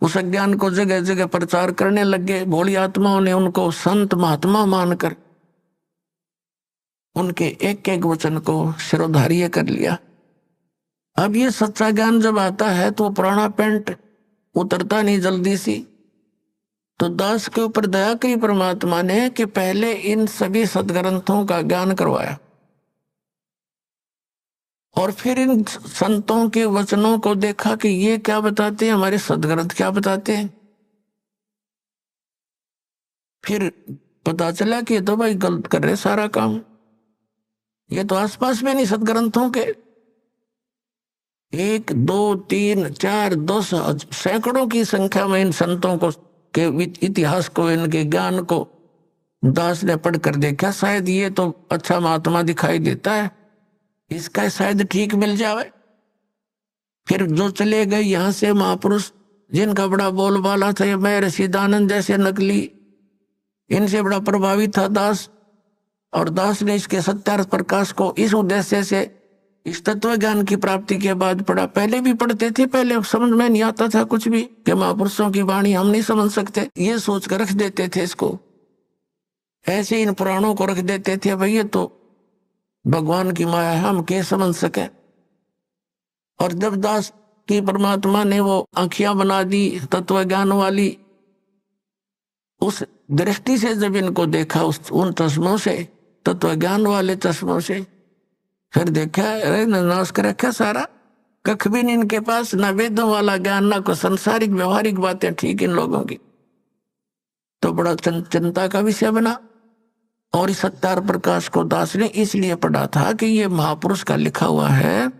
उस अज्ञान को जगह जगह प्रचार करने लग गए। भोली आत्माओं ने उनको संत महात्मा मानकर उनके एक एक वचन को शिरोधार्य कर लिया। अब ये सच्चा ज्ञान जब आता है तो पुराना पेंट उतरता नहीं जल्दी सी, तो दास के ऊपर दया की परमात्मा ने कि पहले इन सभी सदग्रंथों का ज्ञान करवाया, और फिर इन संतों के वचनों को देखा कि ये क्या बताते हैं, हमारे सदग्रंथ क्या बताते हैं। फिर पता चला कि ये तो भाई गलत कर रहे सारा काम, ये तो आसपास में नहीं सदग्रंथों के। 1 2 3 4 10 सैकड़ों की संख्या में इन संतों को के इतिहास को, इनके ज्ञान को दास ने पढ़कर देखा, शायद ये तो अच्छा महात्मा दिखाई देता है, इसका शायद ठीक मिल जाए। फिर जो चले गए यहाँ से महापुरुष जिनका बड़ा बोलबाला था, मैं रशीदानंद जैसे नकली, इनसे बड़ा प्रभावित था दास, और दास ने इसके सत्यार्थ प्रकाश को इस उद्देश्य से इस तत्व ज्ञान की प्राप्ति के बाद पढ़ा। पहले भी पढ़ते थे, पहले समझ में नहीं आता था कुछ भी कि महापुरुषों की वाणी हम नहीं समझ सकते, ये सोच कर रख देते थे इसको, ऐसे इन पुराणों को रख देते थे, भाई ये तो भगवान की माया है, हम क्या समझ सके। और जब दास की परमात्मा ने वो आंखियां बना दी तत्व ज्ञान वाली, उस दृष्टि से जब इनको देखा उन चश्मों से, तत्व ज्ञान वाले चश्मों से, फिर देखा अरे नाश कर रखा सारा, कख भी नहीं इनके पास, ना वेदों वाला ज्ञान, ना कोई संसारिक व्यवहारिक बातें ठीक इन लोगों की। तो बड़ा चिंता का विषय बना, और इस सत्यार्थ प्रकाश को दास ने इसलिए पढ़ा था कि ये महापुरुष का लिखा हुआ है,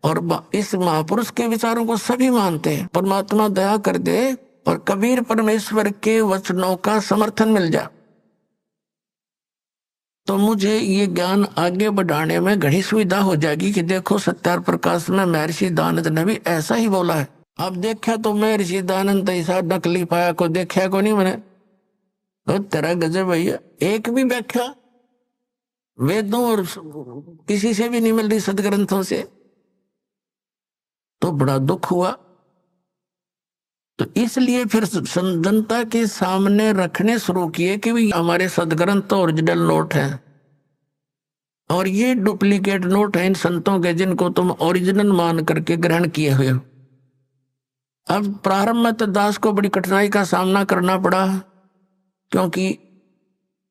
और इस महापुरुष के विचारों को सभी मानते हैं। परमात्मा दया कर दे और कबीर परमेश्वर के वचनों का समर्थन मिल जाए, तो मुझे ये ज्ञान आगे बढ़ाने में घड़ी सुविधा हो जाएगी कि देखो सत्यार्थ प्रकाश में महर्षि दयानंद ने भी ऐसा ही बोला है। अब देखा तो महर्षि दयानंद ऐसा नकली पाया को देखा को नहीं मैंने, तो तेरा गजब भैया, एक भी व्याख्या वेदों और किसी से भी नहीं मिल रही सदग्रंथों से, तो बड़ा दुख हुआ। तो इसलिए फिर जनता के सामने रखने शुरू किए कि भी हमारे सदग्रंथ तो ओरिजिनल नोट हैं, और ये डुप्लीकेट नोट हैं इन संतों के, जिनको तुम ओरिजिनल मान करके ग्रहण किए हुए हो। अब प्रारंभ में तो दास को बड़ी कठिनाई का सामना करना पड़ा, क्योंकि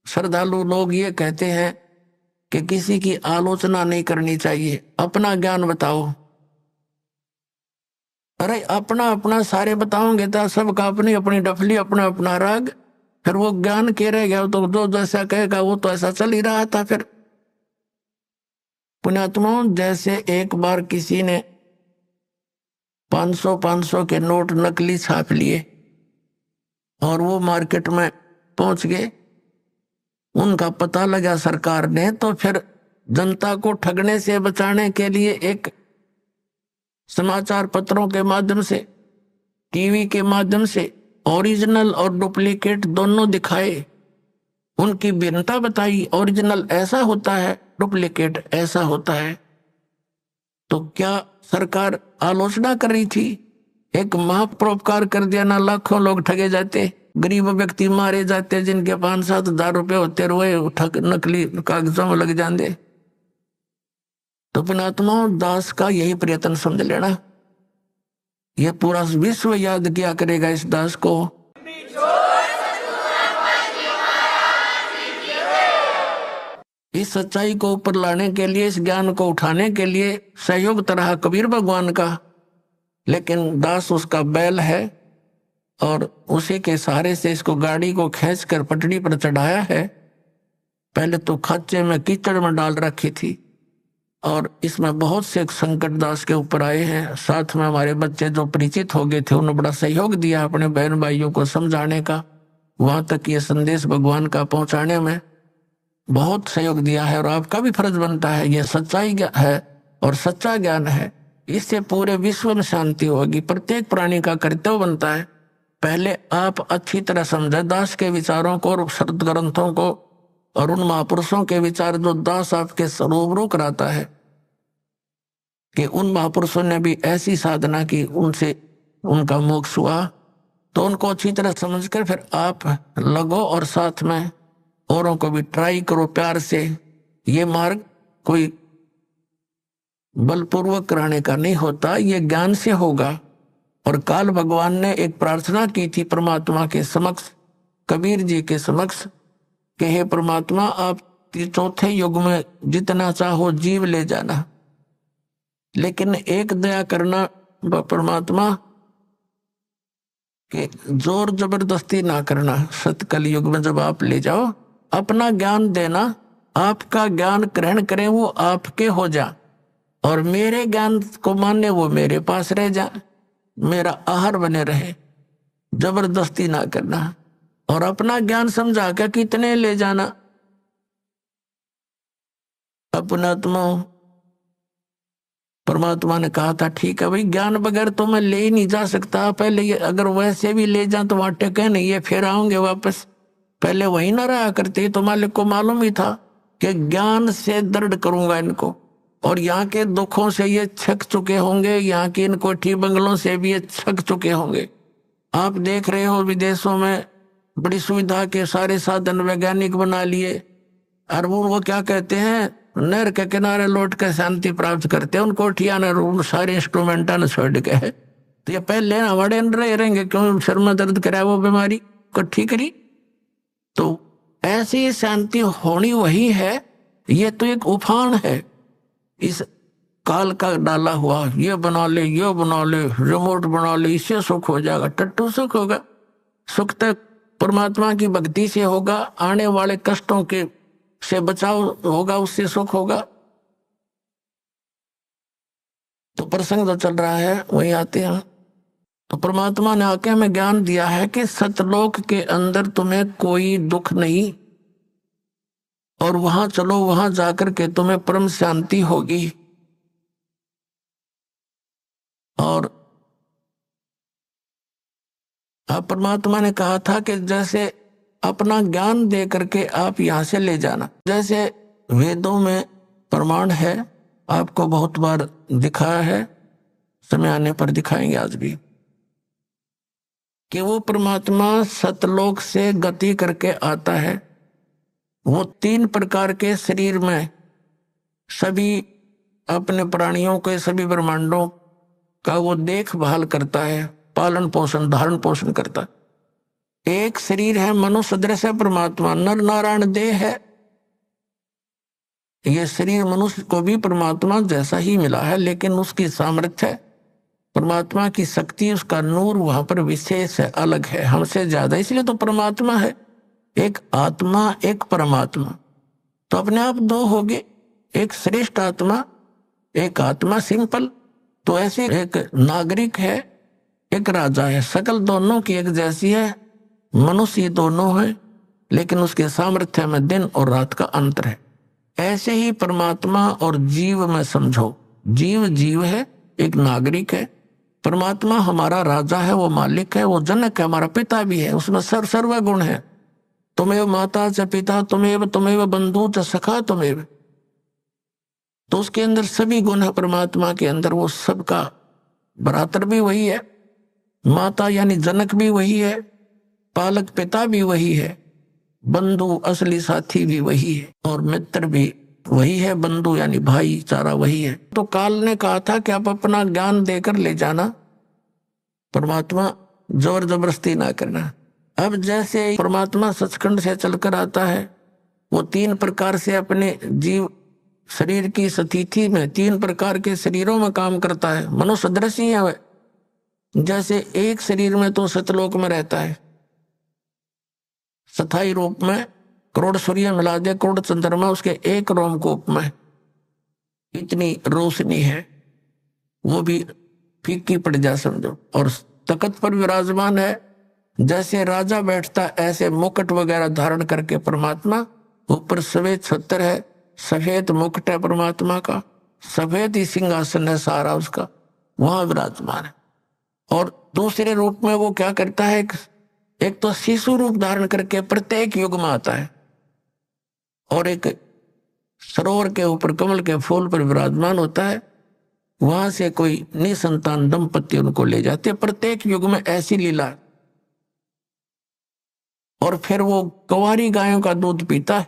श्रद्धालु लोग ये कहते हैं कि किसी की आलोचना नहीं करनी चाहिए, अपना ज्ञान बताओ। अरे अपना अपना सारे बताओगे तो सबका अपनी अपनी डफली, अपना अपना राग, फिर वो ज्ञान के रह गया तो जो जैसा कहेगा वो तो ऐसा चल ही रहा था। फिर पुण्यात्माओं, जैसे एक बार किसी ने 500 के नोट नकली छाप लिए और वो मार्केट में पहुंच गए, उनका पता लगा सरकार ने, तो फिर जनता को ठगने से बचाने के लिए एक समाचार पत्रों के माध्यम से, टीवी के माध्यम से ओरिजिनल और डुप्लीकेट दोनों दिखाए, उनकी भिन्नता बताई। ओरिजिनल ऐसा होता है, डुप्लीकेट ऐसा होता है। तो क्या सरकार आलोचना कर रही थी? एक महापरोपकार कर दिया ना, लाखों लोग ठगे जाते, गरीब व्यक्ति मारे जाते, जिनके 5-7 हजार रुपए होते, रोए ठग नकली कागजों में लग जाते। तो पुणात्मा दास का यही प्रयत्न समझ लेना, यह पूरा विश्व याद किया करेगा इस दास को। इस सच्चाई को ऊपर लाने के लिए, इस ज्ञान को उठाने के लिए सहयोग तरह कबीर भगवान का, लेकिन दास उसका बैल है और उसी के सहारे से इसको गाड़ी को खींचकर पटड़ी पर चढ़ाया है। पहले तो खाचे में कीचड़ में डाल रखी थी और इसमें बहुत से संकट दास के ऊपर आए हैं। साथ में हमारे बच्चे जो परिचित हो गए थे, उन्होंने बड़ा सहयोग दिया अपने बहन भाइयों को समझाने का, वहां तक ये संदेश भगवान का पहुंचाने में बहुत सहयोग दिया है। और आपका भी फर्ज बनता है, ये सच्चाई है और सच्चा ज्ञान है, इससे पूरे विश्व में शांति होगी। प्रत्येक प्राणी का कर्तव्य बनता है पहले आप अच्छी तरह समझे दास के विचारों को और शब्द ग्रंथों को और उन महापुरुषों के विचार जो दास आपके रूबरू कराता है कि उन महापुरुषों ने भी ऐसी साधना की, उनसे उनका मोक्ष हुआ। तो उनको अच्छी तरह समझकर फिर आप लगो और साथ में औरों को भी ट्राई करो प्यार से। ये मार्ग कोई बलपूर्वक कराने का नहीं होता, ये ज्ञान से होगा। और काल भगवान ने एक प्रार्थना की थी परमात्मा के समक्ष, कबीर जी के समक्ष, कि हे परमात्मा आप चौथे युग में जितना चाहो जीव ले जाना, लेकिन एक दया करना परमात्मा कि जोर जबरदस्ती ना करना। सतकल युग में जब आप ले जाओ, अपना ज्ञान देना, आपका ज्ञान ग्रहण करें वो आपके हो जा, और मेरे ज्ञान को माने वो मेरे पास रह जा, मेरा आहार बने रहे। जबरदस्ती ना करना और अपना ज्ञान समझा के कितने ले जाना। अपनात्मा परमात्मा ने कहा था ठीक है भाई, ज्ञान बगैर तो मैं ले ही नहीं जा सकता। पहले ये अगर वैसे भी ले जा तो वहां टेके नहीं, ये फिर आऊंगे वापस। पहले वही ना रहा करते, तो मालिक को मालूम ही था कि ज्ञान से दृढ़ करूंगा इनको, और यहाँ के दुखों से ये छक चुके होंगे, यहाँ के इन कोठी बंगलों से भी ये छक चुके होंगे। आप देख रहे हो विदेशों में बड़ी सुविधा के सारे साधन वैज्ञानिक बना लिए, और वो क्या कहते हैं, नहर के किनारे लौट कर शांति प्राप्त करते हैं। उन कोठिया ने सारे इंस्ट्रूमेंटा ने छोड़ के है, तो ये पहले हमारे रहेंगे क्यों, सिर में दर्द कराए वो बीमारी को ठीक करी। तो ऐसी शांति होनी वही है, ये तो एक उफान है इस काल का डाला हुआ। ये बना ले, ये बना ले, रिमोट बना ले, इससे सुख हो जाएगा। टट्टू सुख होगा? सुख तो परमात्मा की भक्ति से होगा, आने वाले कष्टों के से बचाव होगा, उससे सुख होगा। तो प्रसंग जो चल रहा है वही आते हैं। तो परमात्मा ने आके हमें ज्ञान दिया है कि सतलोक के अंदर तुम्हें कोई दुख नहीं, और वहां चलो, वहां जाकर के तुम्हें परम शांति होगी। और परमात्मा ने कहा था कि जैसे अपना ज्ञान दे करके आप यहां से ले जाना, जैसे वेदों में प्रमाण है, आपको बहुत बार दिखाया है, समय आने पर दिखाएंगे आज भी, कि वो परमात्मा सतलोक से गति करके आता है। वो 3 प्रकार के शरीर में सभी अपने प्राणियों के, सभी ब्रह्मांडों का वो देखभाल करता है, पालन पोषण धारण पोषण करता है। एक शरीर है मनुष्य सदृश है परमात्मा, नर नारायण देह है। ये शरीर मनुष्य को भी परमात्मा जैसा ही मिला है, लेकिन उसकी सामर्थ्य है, परमात्मा की शक्ति, उसका नूर वहां पर विशेष है, अलग है, हमसे ज्यादा, इसलिए तो परमात्मा है। एक आत्मा, एक परमात्मा, तो अपने आप 2 हो गए, एक श्रेष्ठ आत्मा, एक आत्मा सिंपल। तो ऐसे एक नागरिक है, एक राजा है, शकल दोनों की एक जैसी है, मनुष्य दोनों है, लेकिन उसके सामर्थ्य में दिन और रात का अंतर है। ऐसे ही परमात्मा और जीव में समझो। जीव जीव है, एक नागरिक है। परमात्मा हमारा राजा है, वो मालिक है, वो जनक है, हमारा पिता भी है, उसमें सर्व गुण है। तुमेव माता च पिता तुमेव बंधु च सखा तुमेव। तो उसके अंदर सभी गुण है परमात्मा के अंदर। वो सबका भ्रातर भी वही है, माता यानी जनक भी वही है, पालक पिता भी वही है, बंधु असली साथी भी वही है, और मित्र भी वही है। बंधु यानी भाईचारा वही है। तो काल ने कहा था कि आप अपना ज्ञान देकर ले जाना, परमात्मा जोर जबरदस्ती ना करना। अब जैसे परमात्मा सचखंड से चलकर आता है, वो 3 प्रकार से अपने जीव शरीर की स्थिति में 3 प्रकार के शरीरों में काम करता है। मनुष्य सदृश ही है वह। जैसे एक शरीर में तो सतलोक में रहता है, स्थायी रूप में, करोड़ सूर्य मिला दे, करोड़ चंद्रमा उसके एक रोमकूप में, इतनी रोशनी है, वो भी फीकी पड़ जा समझो। और तख्त पर विराजमान है, जैसे राजा बैठता ऐसे मुकुट वगैरह धारण करके परमात्मा, ऊपर सफेद छत्र है, सफेद मुकुट है परमात्मा का, सफेद ही सिंहासन है सारा उसका, वहां विराजमान है। और दूसरे रूप में वो क्या करता है, एक तो शिशु रूप धारण करके प्रत्येक युग में आता है, और एक सरोवर के ऊपर कमल के फूल पर विराजमान होता है। वहां से कोई निसंतान दंपति उनको ले जाते, प्रत्येक युग में ऐसी लीला। और फिर वो कंवारी गायों का दूध पीता है,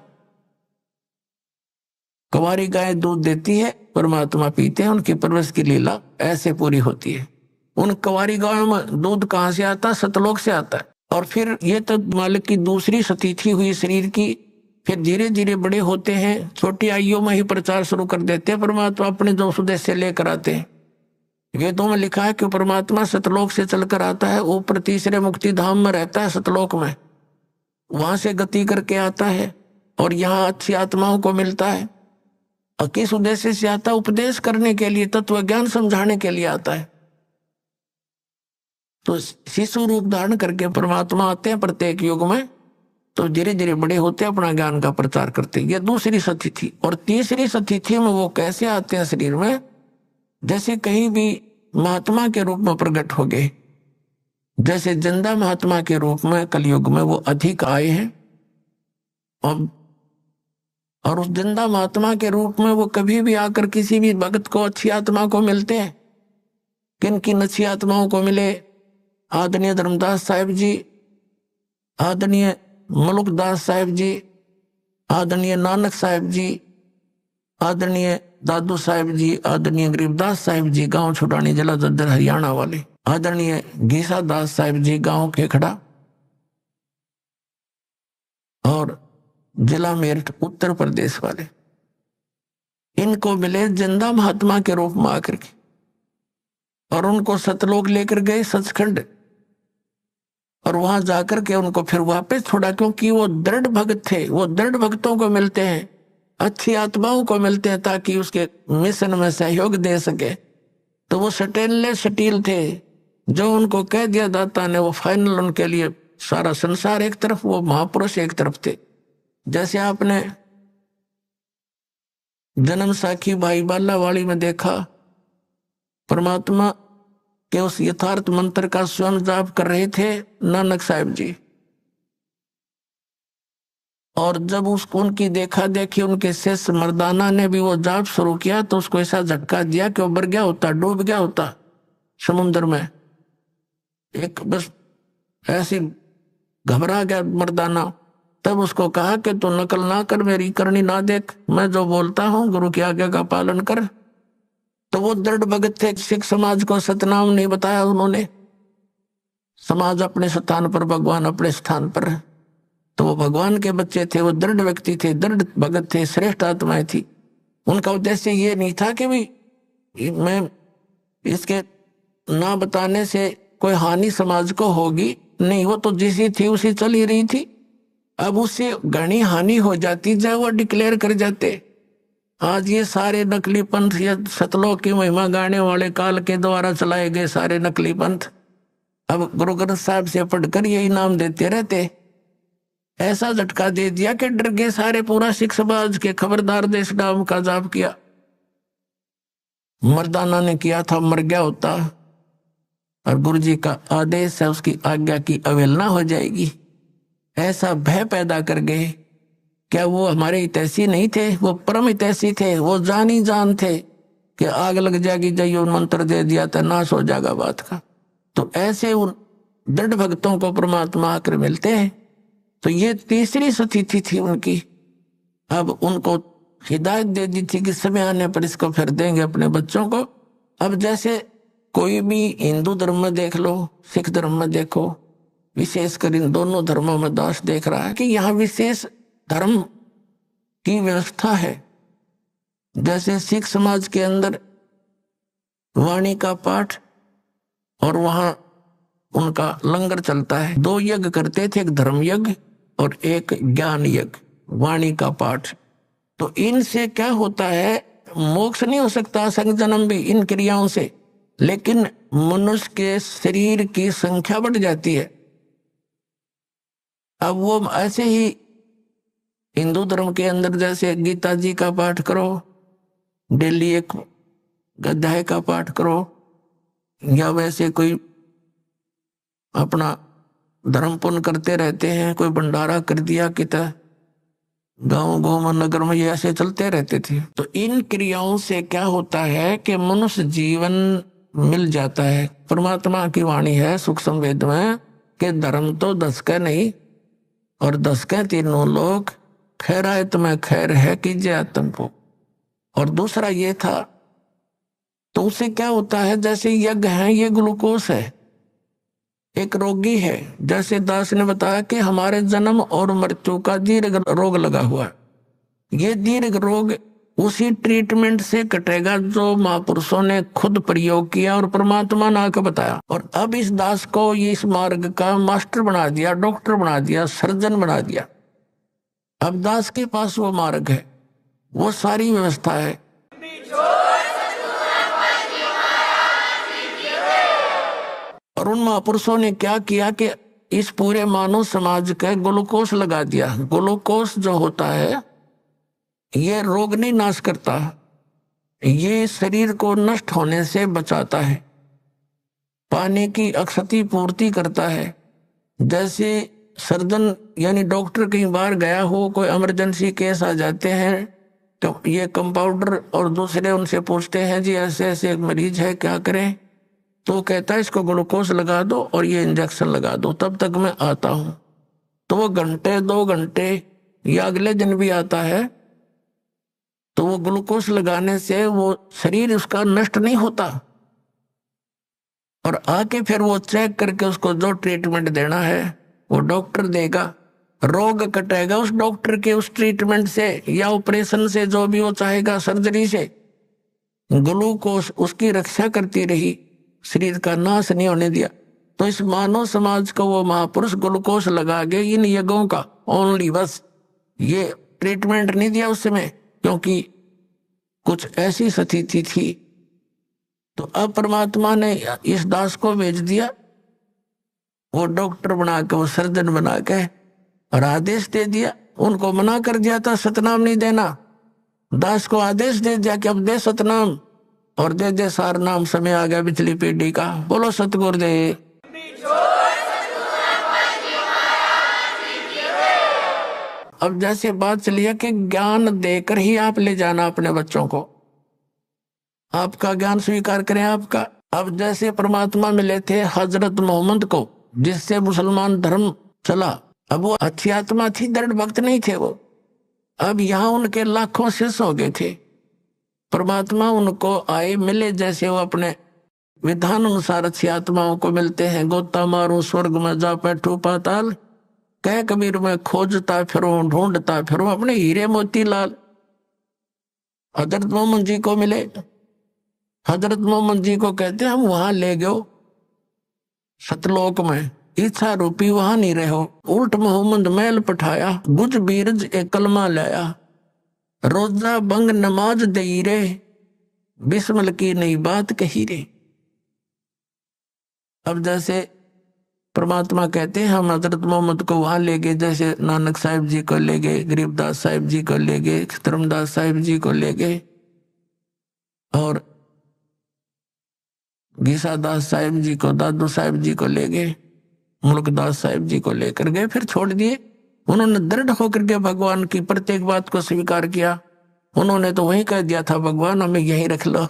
कंवारी गाय दूध देती है, परमात्मा पीते हैं, उनकी परवरिश की लीला ऐसे पूरी होती है। उन कंवारी गायों में दूध कहां से आता है? सतलोक से आता है। और फिर ये तो मालिक की दूसरी स्थिति हुई शरीर की। फिर धीरे धीरे बड़े होते हैं, छोटी आयु में ही प्रचार शुरू कर देते हैं। परमात्मा अपने जो उद्देश्य लेकर आते हैं। वेदों में लिखा है कि परमात्मा सतलोक से चलकर आता है, ऊपर तीसरे मुक्ति धाम में रहता है सतलोक में, वहां से गति करके आता है और यहाँ अच्छी आत्माओं को मिलता है। और किस उद्देश्य से आता है? उपदेश करने के लिए, तत्व ज्ञान समझाने के लिए आता है। तो शिशु रूप धारण करके परमात्मा आते हैं प्रत्येक युग में, तो धीरे धीरे बड़े होते अपना ज्ञान का प्रचार करते। ये दूसरी स्थिति। और तीसरी स्थिति में वो कैसे आते हैं शरीर में? जैसे कहीं भी महात्मा के रूप में प्रकट हो गए, जैसे जिंदा महात्मा के रूप में कलयुग में वो अधिक आए हैं। और उस जिंदा महात्मा के रूप में वो कभी भी आकर किसी भी भक्त को, अच्छी आत्मा को मिलते हैं। किन किन अच्छी आत्माओं को मिले? आदरणीय धर्मदास साहिब जी, आदरणीय मलुकदास साहिब जी, आदरणीय नानक साहिब जी, आदरणीय दादू साहिब जी, आदरणीय गरीबदास साहिब जी, गांव छुटानी जिला जद्दर हरियाणा वाले, आदरणीय घीसा दास साहिब जी, गांव खेखड़ा और जिला मेरठ उत्तर प्रदेश वाले, इनको मिले जिंदा महात्मा के रूप में आकर के, और उनको सतलोक लेकर गए सचखंड, और वहां जाकर के उनको फिर वापस छोड़ा, क्योंकि वो दृढ़ भक्त थे। वो दृढ़ भक्तों को मिलते हैं, अच्छी आत्माओं को मिलते हैं, ताकि उसके मिशन में सहयोग दे सके। तो वो सटील थे। जो उनको कह दिया दाता ने, वो फाइनल उनके लिए सारा संसार एक तरफ, वो महापुरुष एक तरफ थे। जैसे आपने जन्म साखी भाई बालावाड़ी में देखा, परमात्मा के उस यथार्थ मंत्र का स्वयं जाप कर रहे थे नानक साहिब जी। और जब उसको उनकी देखा देखी उनके शिष्य मर्दाना ने भी वो जाप शुरू किया, तो उसको ऐसा झटका दिया कि वो मर गया होता, डूब गया होता समुद्र में। एक बस ऐसी घबरा गया मर्दाना। तब उसको कहा कि तू नकल ना कर, मेरी करनी ना देख, मैं जो बोलता हूं गुरु की आज्ञा का पालन कर। तो वो दृढ़ भगत थे। सिख समाज को सतनाम नहीं बताया उन्होंने। समाज अपने स्थान पर, भगवान अपने स्थान पर। तो वो भगवान के बच्चे थे, वो दृढ़ व्यक्ति थे, दृढ़ भगत थे, श्रेष्ठ आत्माएं थी। उनका उद्देश्य ये नहीं था कि भाई मैं इसके ना बताने से कोई हानि समाज को होगी, नहीं। वो तो जैसी थी उसी चल ही रही थी। अब उससे घनी हानि हो जाती, जब वो डिक्लेयर कर जाते। आज ये सारे नकली पंथ, ये सतलोक की महिमा गाने वाले काल के द्वारा चलाए गए सारे नकली पंथ, अब गुरु ग्रंथ साहब से पढ़कर यही नाम देते रहते ऐसा झटका दे दिया कि डर गए सारे, पूरा सिख समाज के खबरदार देश नाम का जाप किया। मर्दाना ने किया था, मर गया होता, और गुरु जी का आदेश है, उसकी आज्ञा की अवहेलना हो जाएगी। ऐसा भय पैदा कर गए। क्या वो हमारे हितैषी नहीं थे? वो परम हितैषी थे, वो जान ही जान थे कि आग लग जाएगी, जाइए मंत्र दे दिया था, नाश हो जाएगा बात का। तो ऐसे उन दृढ़ भक्तों को परमात्मा आकर मिलते हैं। तो ये तीसरी स्थिति थी उनकी। अब उनको हिदायत दे दी थी कि समय आने पर इसको फिर देंगे अपने बच्चों को। अब जैसे कोई भी हिंदू धर्म में देख लो, सिख धर्म में देखो, विशेषकर इन दोनों धर्मों में दास देख रहा है कि यहाँ विशेष धर्म की व्यवस्था है। जैसे सिख समाज के अंदर वाणी का पाठ और वहां उनका लंगर चलता है। 2 यज्ञ करते थे, एक धर्म यज्ञ और एक ज्ञान यज्ञ, वाणी का पाठ। तो इनसे क्या होता है, मोक्ष नहीं हो सकता संग जन्म भी इन क्रियाओं से, लेकिन मनुष्य के शरीर की संख्या बढ़ जाती है। अब वो ऐसे ही हिंदू धर्म के अंदर जैसे गीता जी का पाठ करो, डेली एक अध्याय का पाठ करो, या वैसे कोई अपना धर्म पुण्य करते रहते हैं, कोई भंडारा कर दिया कितना, गांव गांव में नगर में ये ऐसे चलते रहते थे। तो इन क्रियाओं से क्या होता है कि मनुष्य जीवन मिल जाता है। परमात्मा की वाणी है सूक्ष्म वेद में कि धर्म तो 10 का नहीं, और 10 के तीनों लोग, खैरायत में खैर है कीजिए आत्म को। और दूसरा ये था, तो उससे क्या होता है, जैसे यज्ञ है, ये ग्लूकोस है। एक रोगी है, जैसे दास ने बताया कि हमारे जन्म और मृत्यु का दीर्घ रोग लगा हुआ है। ये दीर्घ रोग उसी ट्रीटमेंट से कटेगा जो महापुरुषों ने खुद प्रयोग किया और परमात्मा ने आकर बताया। और अब इस दास को इस मार्ग का मास्टर बना दिया, डॉक्टर बना दिया, सर्जन बना दिया। अब दास के पास वो मार्ग है, वो सारी व्यवस्था है। और उन महापुरुषों ने क्या किया कि इस पूरे मानव समाज का ग्लूकोस लगा दिया। ग्लूकोस जो होता है ये रोग नहीं नाश करता, ये शरीर को नष्ट होने से बचाता है, पानी की अक्षति पूर्ति करता है। जैसे सर्जन यानी डॉक्टर कई बार गया हो, कोई इमरजेंसी केस आ जाते हैं, तो ये कंपाउंडर और दूसरे उनसे पूछते हैं जी ऐसे ऐसे एक मरीज है, क्या करें? तो कहता है इसको ग्लूकोज लगा दो और ये इंजेक्शन लगा दो, तब तक मैं आता हूं। तो वो घंटे 2 घंटे या अगले दिन भी आता है, तो वो ग्लूकोज लगाने से वो शरीर उसका नष्ट नहीं होता। और आके फिर वो चेक करके उसको जो ट्रीटमेंट देना है वो डॉक्टर देगा, रोग कटेगा उस डॉक्टर के उस ट्रीटमेंट से या ऑपरेशन से, जो भी वो चाहेगा, सर्जरी से। ग्लूकोज उसकी रक्षा करती रही, शरीर का नाश नहीं होने दिया। तो इस मानव समाज को वो महापुरुष ग्लूकोज लगा के इन यज्ञों का ओनली, बस ये ट्रीटमेंट नहीं दिया उस समय, क्योंकि कुछ ऐसी स्थिति थी। तो अब परमात्मा ने इस दास को भेज दिया, वो डॉक्टर बना के, वो सर्जन बना के, और आदेश दे दिया। उनको मना कर दिया था सतनाम नहीं देना, दास को आदेश दे दिया कि अब दे सतनाम और दे दे सार नाम, समय आ गया पिछली पीढ़ी का। बोलो सतगुरुदेव। अब जैसे बात चली है कि ज्ञान देकर ही आप ले जाना अपने बच्चों को, आपका ज्ञान स्वीकार करें आपका। अब जैसे परमात्मा मिले थे हजरत मोहम्मद को, जिससे मुसलमान धर्म चला। अब वो अच्छी आत्मा थी, दृढ़ भक्त नहीं थे वो। अब यहाँ उनके लाखों शिष्य हो गए थे। परमात्मा उनको आए मिले, जैसे वो अपने विधान अनुसार अच्छी आत्माओं को मिलते हैं। गोता मारू स्वर्ग में जा बैठू पाताल, कह कबीर में खोजता फिरूं ढूंढता फिरूं अपने हीरे मोती लाल। हजरत मोहम्मद जी को मिले, हजरत मोहम्मद जी को कहते हैं हम वहां ले गयो सतलोक में, इच्छा रूपी वहां नहीं रहो। उल्ट मोहम्मद मैल पठाया, गुज बीरज एक कलमा लाया, रोजा बंग नमाज दई रे, बिस्मिल की नई बात कही रे। अब जैसे परमात्मा कहते हैं हम हजरत मोहम्मद को वहां ले गए, जैसे नानक साहिब जी को ले गए, गरीबदास साहिब जी को ले गए, धर्मदास साहिब जी को ले गए और गीसादास साहिब जी को, दादू साहिब जी को ले गए, मुल्कदास साहिब जी को लेकर गए, फिर छोड़ दिए। उन्होंने दृढ़ होकर के भगवान की प्रत्येक बात को स्वीकार किया। उन्होंने तो वही कह दिया था भगवान हमें यहीं रख लो,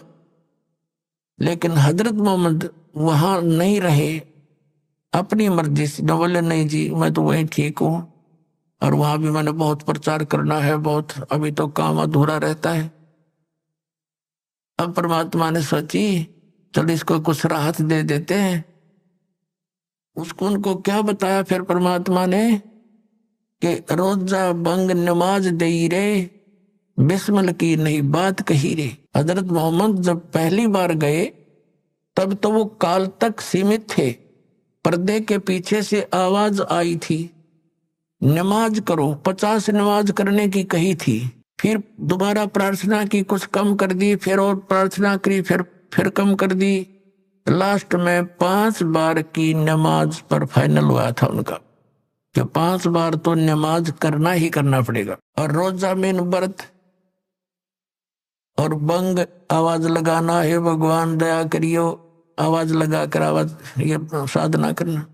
लेकिन हजरत मोहम्मद वहां नहीं रहे, अपनी मर्जी से न बोले नहीं जी मैं तो वहीं ठीक हूं और वहां भी मैंने बहुत प्रचार करना है, बहुत अभी तो काम अधूरा रहता है। अब परमात्मा ने सोची चलो इसको कुछ राहत दे देते हैं। उसको उनको क्या बताया फिर परमात्मा ने कि रोजा बंग नमाज दई रे, बिस्मिल की नहीं बात कही रे। हजरत मोहम्मद जब पहली बार गए तब तो वो काल तक सीमित थे, पर्दे के पीछे से आवाज आई थी नमाज करो, 50 नमाज करने की कही थी, फिर दोबारा प्रार्थना की, कुछ कम कर दी, फिर और प्रार्थना करी, फिर कम कर दी, लास्ट में 5 बार की नमाज पर फाइनल हुआ था उनका कि 5 बार तो नमाज करना ही करना पड़ेगा। और रोजा में व्रत और बंग आवाज लगाना, हे भगवान दया करियो, आवाज लगाकर आवाज ये साधना करना।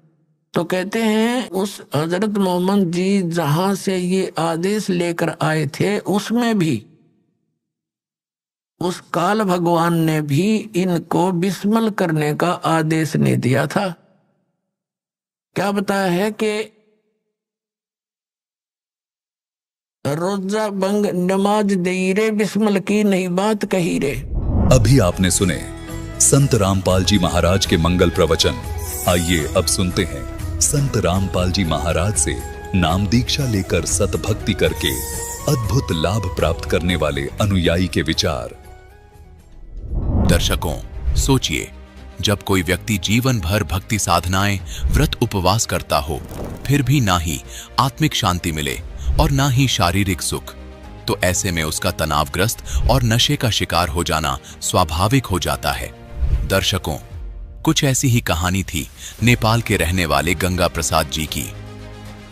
तो कहते हैं उस हजरत मोहम्मद जी जहां से ये आदेश लेकर आए थे उसमें भी उस काल भगवान ने भी इनको बिस्मिल करने का आदेश नहीं दिया था। क्या बताया है कि रोजा बंग नमाज दई रे, बिस्मिल की नहीं बात कही रे। अभी आपने सुने संत रामपाल जी महाराज के मंगल प्रवचन। आइए अब सुनते हैं संत रामपाल जी महाराज से नाम दीक्षा लेकर सतभक्ति करके अद्भुत लाभ प्राप्त करने वाले अनुयायी के विचार। दर्शकों, सोचिए, जब कोई व्यक्ति जीवन भर भक्ति साधनाएं, व्रत उपवास करता हो, फिर भी ना ही आत्मिक शांति मिले और ना ही शारीरिक सुख, तो ऐसे में उसका तनावग्रस्त और नशे का शिकार हो जाना स्वाभाविक हो जाता है। दर्शकों, कुछ ऐसी ही कहानी थी नेपाल के रहने वाले गंगा प्रसाद जी की।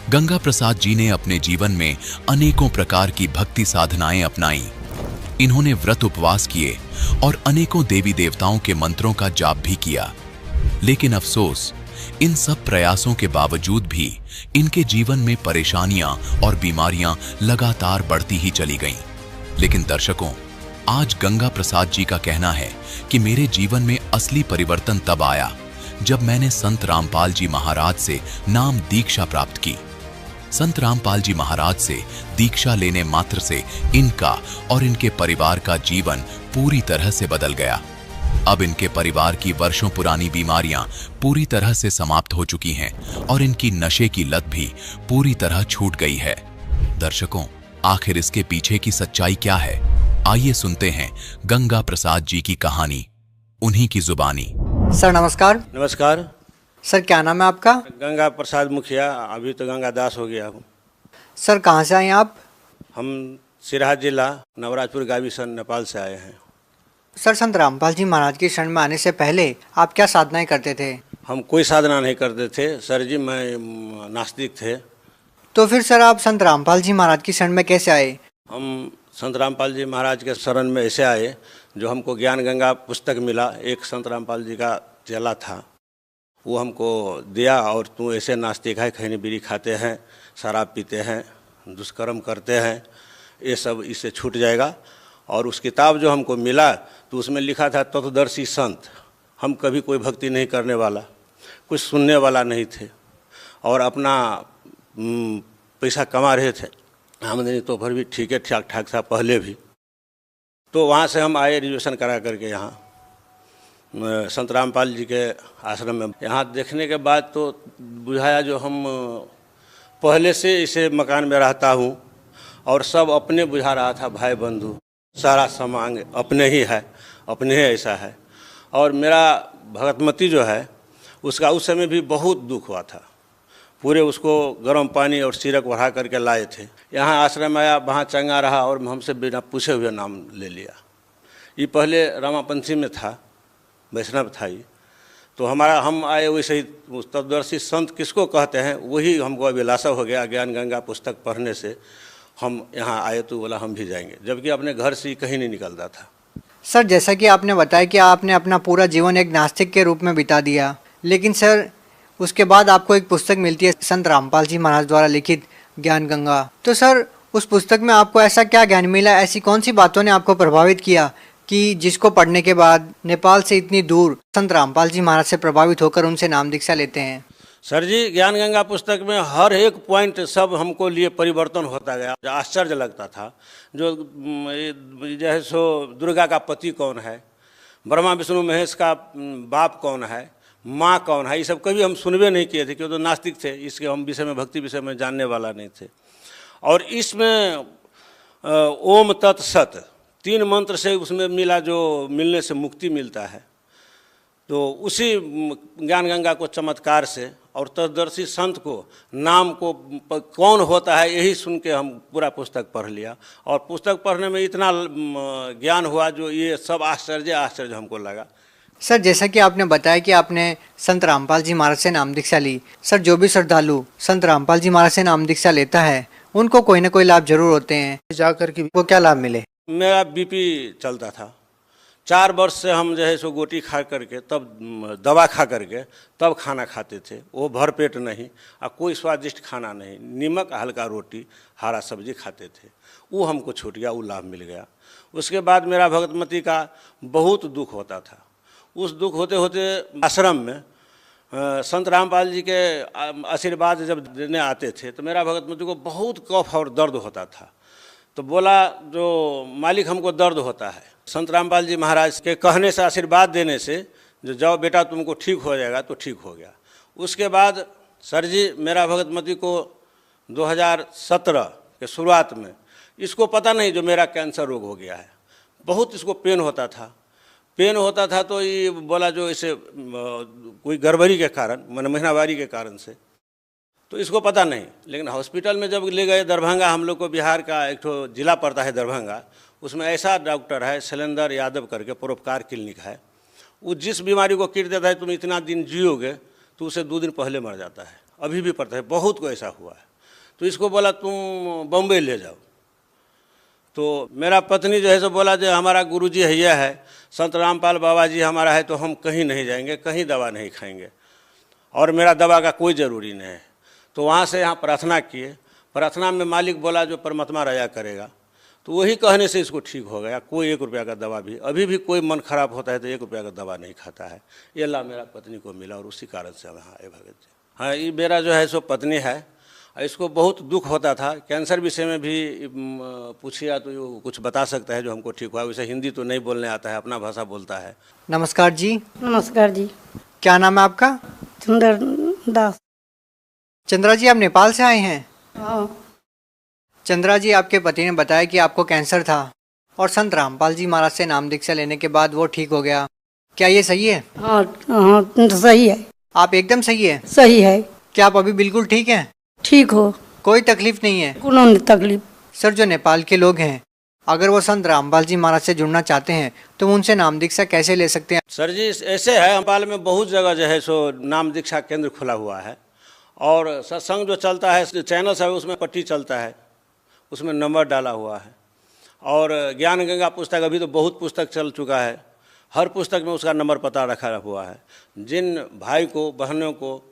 गंगा प्रसाद जी ने अपने जीवन में अनेकों प्रकार की भक्ति साधनाएं अपनाई। इन्होंने व्रत उपवास किए और अनेकों देवी देवताओं के मंत्रों का जाप भी किया, लेकिन अफसोस, इन सब प्रयासों के बावजूद भी इनके जीवन में परेशानियां और बीमारियां लगातार बढ़ती ही चली गईं। लेकिन दर्शकों, आज गंगा प्रसाद जी का कहना है कि मेरे जीवन में असली परिवर्तन तब आया जब मैंने संत रामपाल जी महाराज से नाम दीक्षा प्राप्त की। संत रामपाल जी महाराज से दीक्षा लेने मात्र से इनका और इनके परिवार का जीवन पूरी तरह से बदल गया। अब इनके परिवार की वर्षों पुरानी बीमारियां पूरी तरह से समाप्त हो चुकी हैं और इनकी नशे की लत भी पूरी तरह छूट गई है। दर्शकों, आखिर इसके पीछे की सच्चाई क्या है? आइए सुनते हैं गंगा प्रसाद जी की कहानी, उन्हीं की जुबानी। सर नमस्कार। नमस्कार सर, क्या नाम है आपका? गंगा प्रसाद मुखिया, अभी तो गंगा दास हो गया हूँ। सर, कहाँ से आए आप? हम सिराहा जिला नवराजपुर गावीसन नेपाल से आए हैं। सर, संत रामपाल जी महाराज की शरण में आने से पहले आप क्या साधनाएं करते थे? हम कोई साधना नहीं करते थे सर जी, मैं नास्तिक थे। तो फिर सर आप संत रामपाल जी महाराज की शरण में कैसे आए? हम संत रामपाल जी महाराज के शरण में ऐसे आए, जो हमको ज्ञान गंगा पुस्तक मिला, एक संत रामपाल जी का चेला था, वो हमको दिया, और तू ऐसे नास्तिक है, खैनी बीड़ी खाते हैं, शराब पीते हैं, दुष्कर्म करते हैं, ये सब इससे छूट जाएगा। और उस किताब जो हमको मिला तो उसमें लिखा था तत्वदर्शी संत। हम कभी कोई भक्ति नहीं करने वाला, कुछ सुनने वाला नहीं थे, और अपना पैसा कमा रहे थे, आमदनी तो भर भी ठीक है, ठाक ठाक था पहले भी। तो वहाँ से हम आए रिजर्वेशन करा करके यहाँ संत रामपाल जी के आश्रम में। यहाँ देखने के बाद तो बुझाया जो हम पहले से इसे मकान में रहता हूँ और सब अपने बुझा रहा था, भाई बंधु सारा सामान अपने ही है, अपने ही ऐसा है। और मेरा भगतमती जो है उसका उस समय भी बहुत दुख हुआ था, पूरे उसको गर्म पानी और सिरक बढ़ा करके लाए थे। यहाँ आश्रम आया, वहाँ चंगा रहा और हमसे बिना पूछे हुए नाम ले लिया। ये पहले रामापंथी में था, वैष्णव था ये। तो हम आए वैसे ही तत्वदर्शी संत किसको कहते हैं, वही हमको अभिलाषा हो गया ज्ञान गंगा पुस्तक पढ़ने से। हम यहाँ आए तो बोला हम भी जाएंगे, जबकि अपने घर से कहीं नहीं निकलता था। सर जैसा कि आपने बताया कि आपने अपना पूरा जीवन एक नास्तिक के रूप में बिता दिया, लेकिन सर उसके बाद आपको एक पुस्तक मिलती है संत रामपाल जी महाराज द्वारा लिखित ज्ञान गंगा। तो सर उस पुस्तक में आपको ऐसा क्या ज्ञान मिला, ऐसी कौन सी बातों ने आपको प्रभावित किया कि जिसको पढ़ने के बाद नेपाल से इतनी दूर संत रामपाल जी महाराज से प्रभावित होकर उनसे नाम दीक्षा लेते हैं? सर जी, ज्ञान गंगा पुस्तक में हर एक पॉइंट सब हमको लिए परिवर्तन होता गया। आश्चर्य लगता था, जो जैसे सो दुर्गा का पति कौन है, ब्रह्मा विष्णु महेश का बाप कौन है, माँ कौन है, ये सब कभी हम सुनबे नहीं किए थे, क्योंकि तो नास्तिक थे, इसके हम विषय में भक्ति विषय में जानने वाला नहीं थे। और इसमें ओम तत् सत 3 मंत्र से उसमें मिला, जो मिलने से मुक्ति मिलता है। तो उसी ज्ञान गंगा को चमत्कार से और तत्वदर्शी संत को नाम को कौन होता है यही सुन के हम पूरा पुस्तक पढ़ लिया। और पुस्तक पढ़ने में इतना ज्ञान हुआ, जो ये सब आश्चर्य हमको लगा। सर जैसा कि आपने बताया कि आपने संत रामपाल जी महाराज से नाम दीक्षा ली, सर जो भी श्रद्धालु संत रामपाल जी महाराज से नाम दीक्षा लेता है उनको कोई ना कोई लाभ जरूर होते हैं। जाकर के वो क्या लाभ मिले? मेरा बीपी चलता था, 4 वर्ष से हम जो है सो गोटी खा करके, तब दवा खा करके तब खाना खाते थे, वो भर पेट नहीं, और कोई स्वादिष्ट खाना नहीं, नमक हल्का रोटी हरा सब्जी खाते थे। वो हमको छूट गया, वो लाभ मिल गया। उसके बाद मेरा भगतमती का बहुत दुख होता था। उस दुख होते होते आश्रम में संत रामपाल जी के आशीर्वाद जब देने आते थे तो मेरा भगतमती को बहुत कफ और दर्द होता था। तो बोला, जो मालिक हमको दर्द होता है, संत रामपाल जी महाराज के कहने से, आशीर्वाद देने से, जो जाओ बेटा तुमको ठीक हो जाएगा, तो ठीक हो गया। उसके बाद सर जी मेरा भगतमती को 2017 के शुरुआत में, इसको पता नहीं जो मेरा कैंसर रोग हो गया है, बहुत इसको पेन होता था। तो ये बोला जो इसे कोई गड़बड़ी के कारण, मैंने महीनावारी के कारण से, तो इसको पता नहीं। लेकिन हॉस्पिटल में जब ले गए दरभंगा, हम लोग को बिहार का एक ठो जिला पड़ता है दरभंगा, उसमें ऐसा डॉक्टर है शैलेंद्र यादव करके, परोपकार क्लिनिक है। वो जिस बीमारी को किट देता है, तुम इतना दिन जियोगे, तो उसे 2 दिन पहले मर जाता है। अभी भी पड़ता है, बहुत को ऐसा हुआ है। तो इसको बोला तुम बम्बई ले जाओ। तो मेरा पत्नी जो है सो बोला, जो हमारा गुरुजी हैया है, संत रामपाल बाबा जी हमारा है, तो हम कहीं नहीं जाएंगे, कहीं दवा नहीं खाएंगे, और मेरा दवा का कोई ज़रूरी नहीं है। तो वहाँ से यहाँ प्रार्थना किए। प्रार्थना में मालिक बोला जो परमात्मा रया करेगा, तो वही कहने से इसको ठीक हो गया। कोई 1 रुपया का दवा भी, अभी भी कोई मन खराब होता है तो 1 रुपया का दवा नहीं खाता है। ये लाभ मेरा पत्नी को मिला, और उसी कारण से हम यहाँ आए भगत जी। हाँ, ये मेरा जो है सो पत्नी है, इसको बहुत दुख होता था। कैंसर विषय में भी पूछिया तो कुछ बता सकता है जो हमको ठीक हुआ। वैसे हिंदी तो नहीं बोलने आता है, अपना भाषा बोलता है। नमस्कार जी। नमस्कार जी। क्या नाम है आपका? चंद्र दास। चंद्रा जी, आप नेपाल से आए हैं? हाँ। चंद्रा जी, आपके पति ने बताया कि आपको कैंसर था और संत रामपाल जी महाराज से नाम दीक्षा लेने के बाद वो ठीक हो गया, क्या ये सही है? हाँ, सही है। आप एकदम सही है? सही है। क्या आप अभी बिल्कुल ठीक हैं? ठीक हो, कोई तकलीफ नहीं है? कोई तकलीफ। सर, जो नेपाल के लोग हैं, अगर वो संत रामपाल जी महाराज से जुड़ना चाहते हैं तो वो उनसे नाम दीक्षा कैसे ले सकते हैं? सर जी, ऐसे है, नेपाल में बहुत जगह जो है सो नाम दीक्षा केंद्र खुला हुआ है, और सत्संग जो चलता है, चैनल है, उसमें पट्टी चलता है, उसमें नंबर डाला हुआ है। और ज्ञान गंगा पुस्तक, अभी तो बहुत पुस्तक चल चुका है, हर पुस्तक में उसका नंबर पता रखा हुआ है। जिन भाई को, बहनों को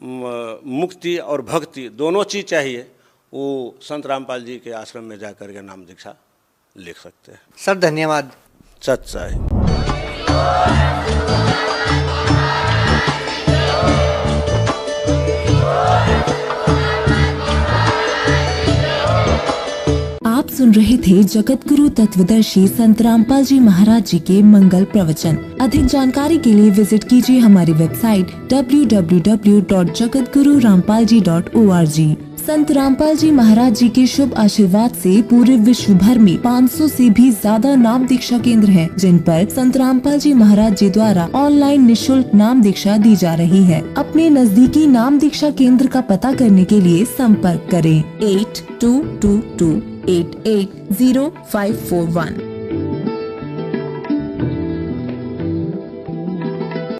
मुक्ति और भक्ति दोनों चीज़ चाहिए, वो संत रामपाल जी के आश्रम में जा कर के नाम दीक्षा लिख सकते हैं। सर धन्यवाद। सच्चाई। आप सुन रहे थे जगत गुरु तत्वदर्शी संत रामपाल जी महाराज जी के मंगल प्रवचन। अधिक जानकारी के लिए विजिट कीजिए हमारी वेबसाइट www.jagatgururampalji.org। संत रामपाल जी महाराज जी के शुभ आशीर्वाद से पूरे विश्व भर में 500 से भी ज्यादा नाम दीक्षा केंद्र हैं, जिन पर संत रामपाल जी महाराज जी द्वारा ऑनलाइन निशुल्क नाम दीक्षा दी जा रही है। अपने नजदीकी नाम दीक्षा केंद्र का पता करने के लिए संपर्क करें 8222880541।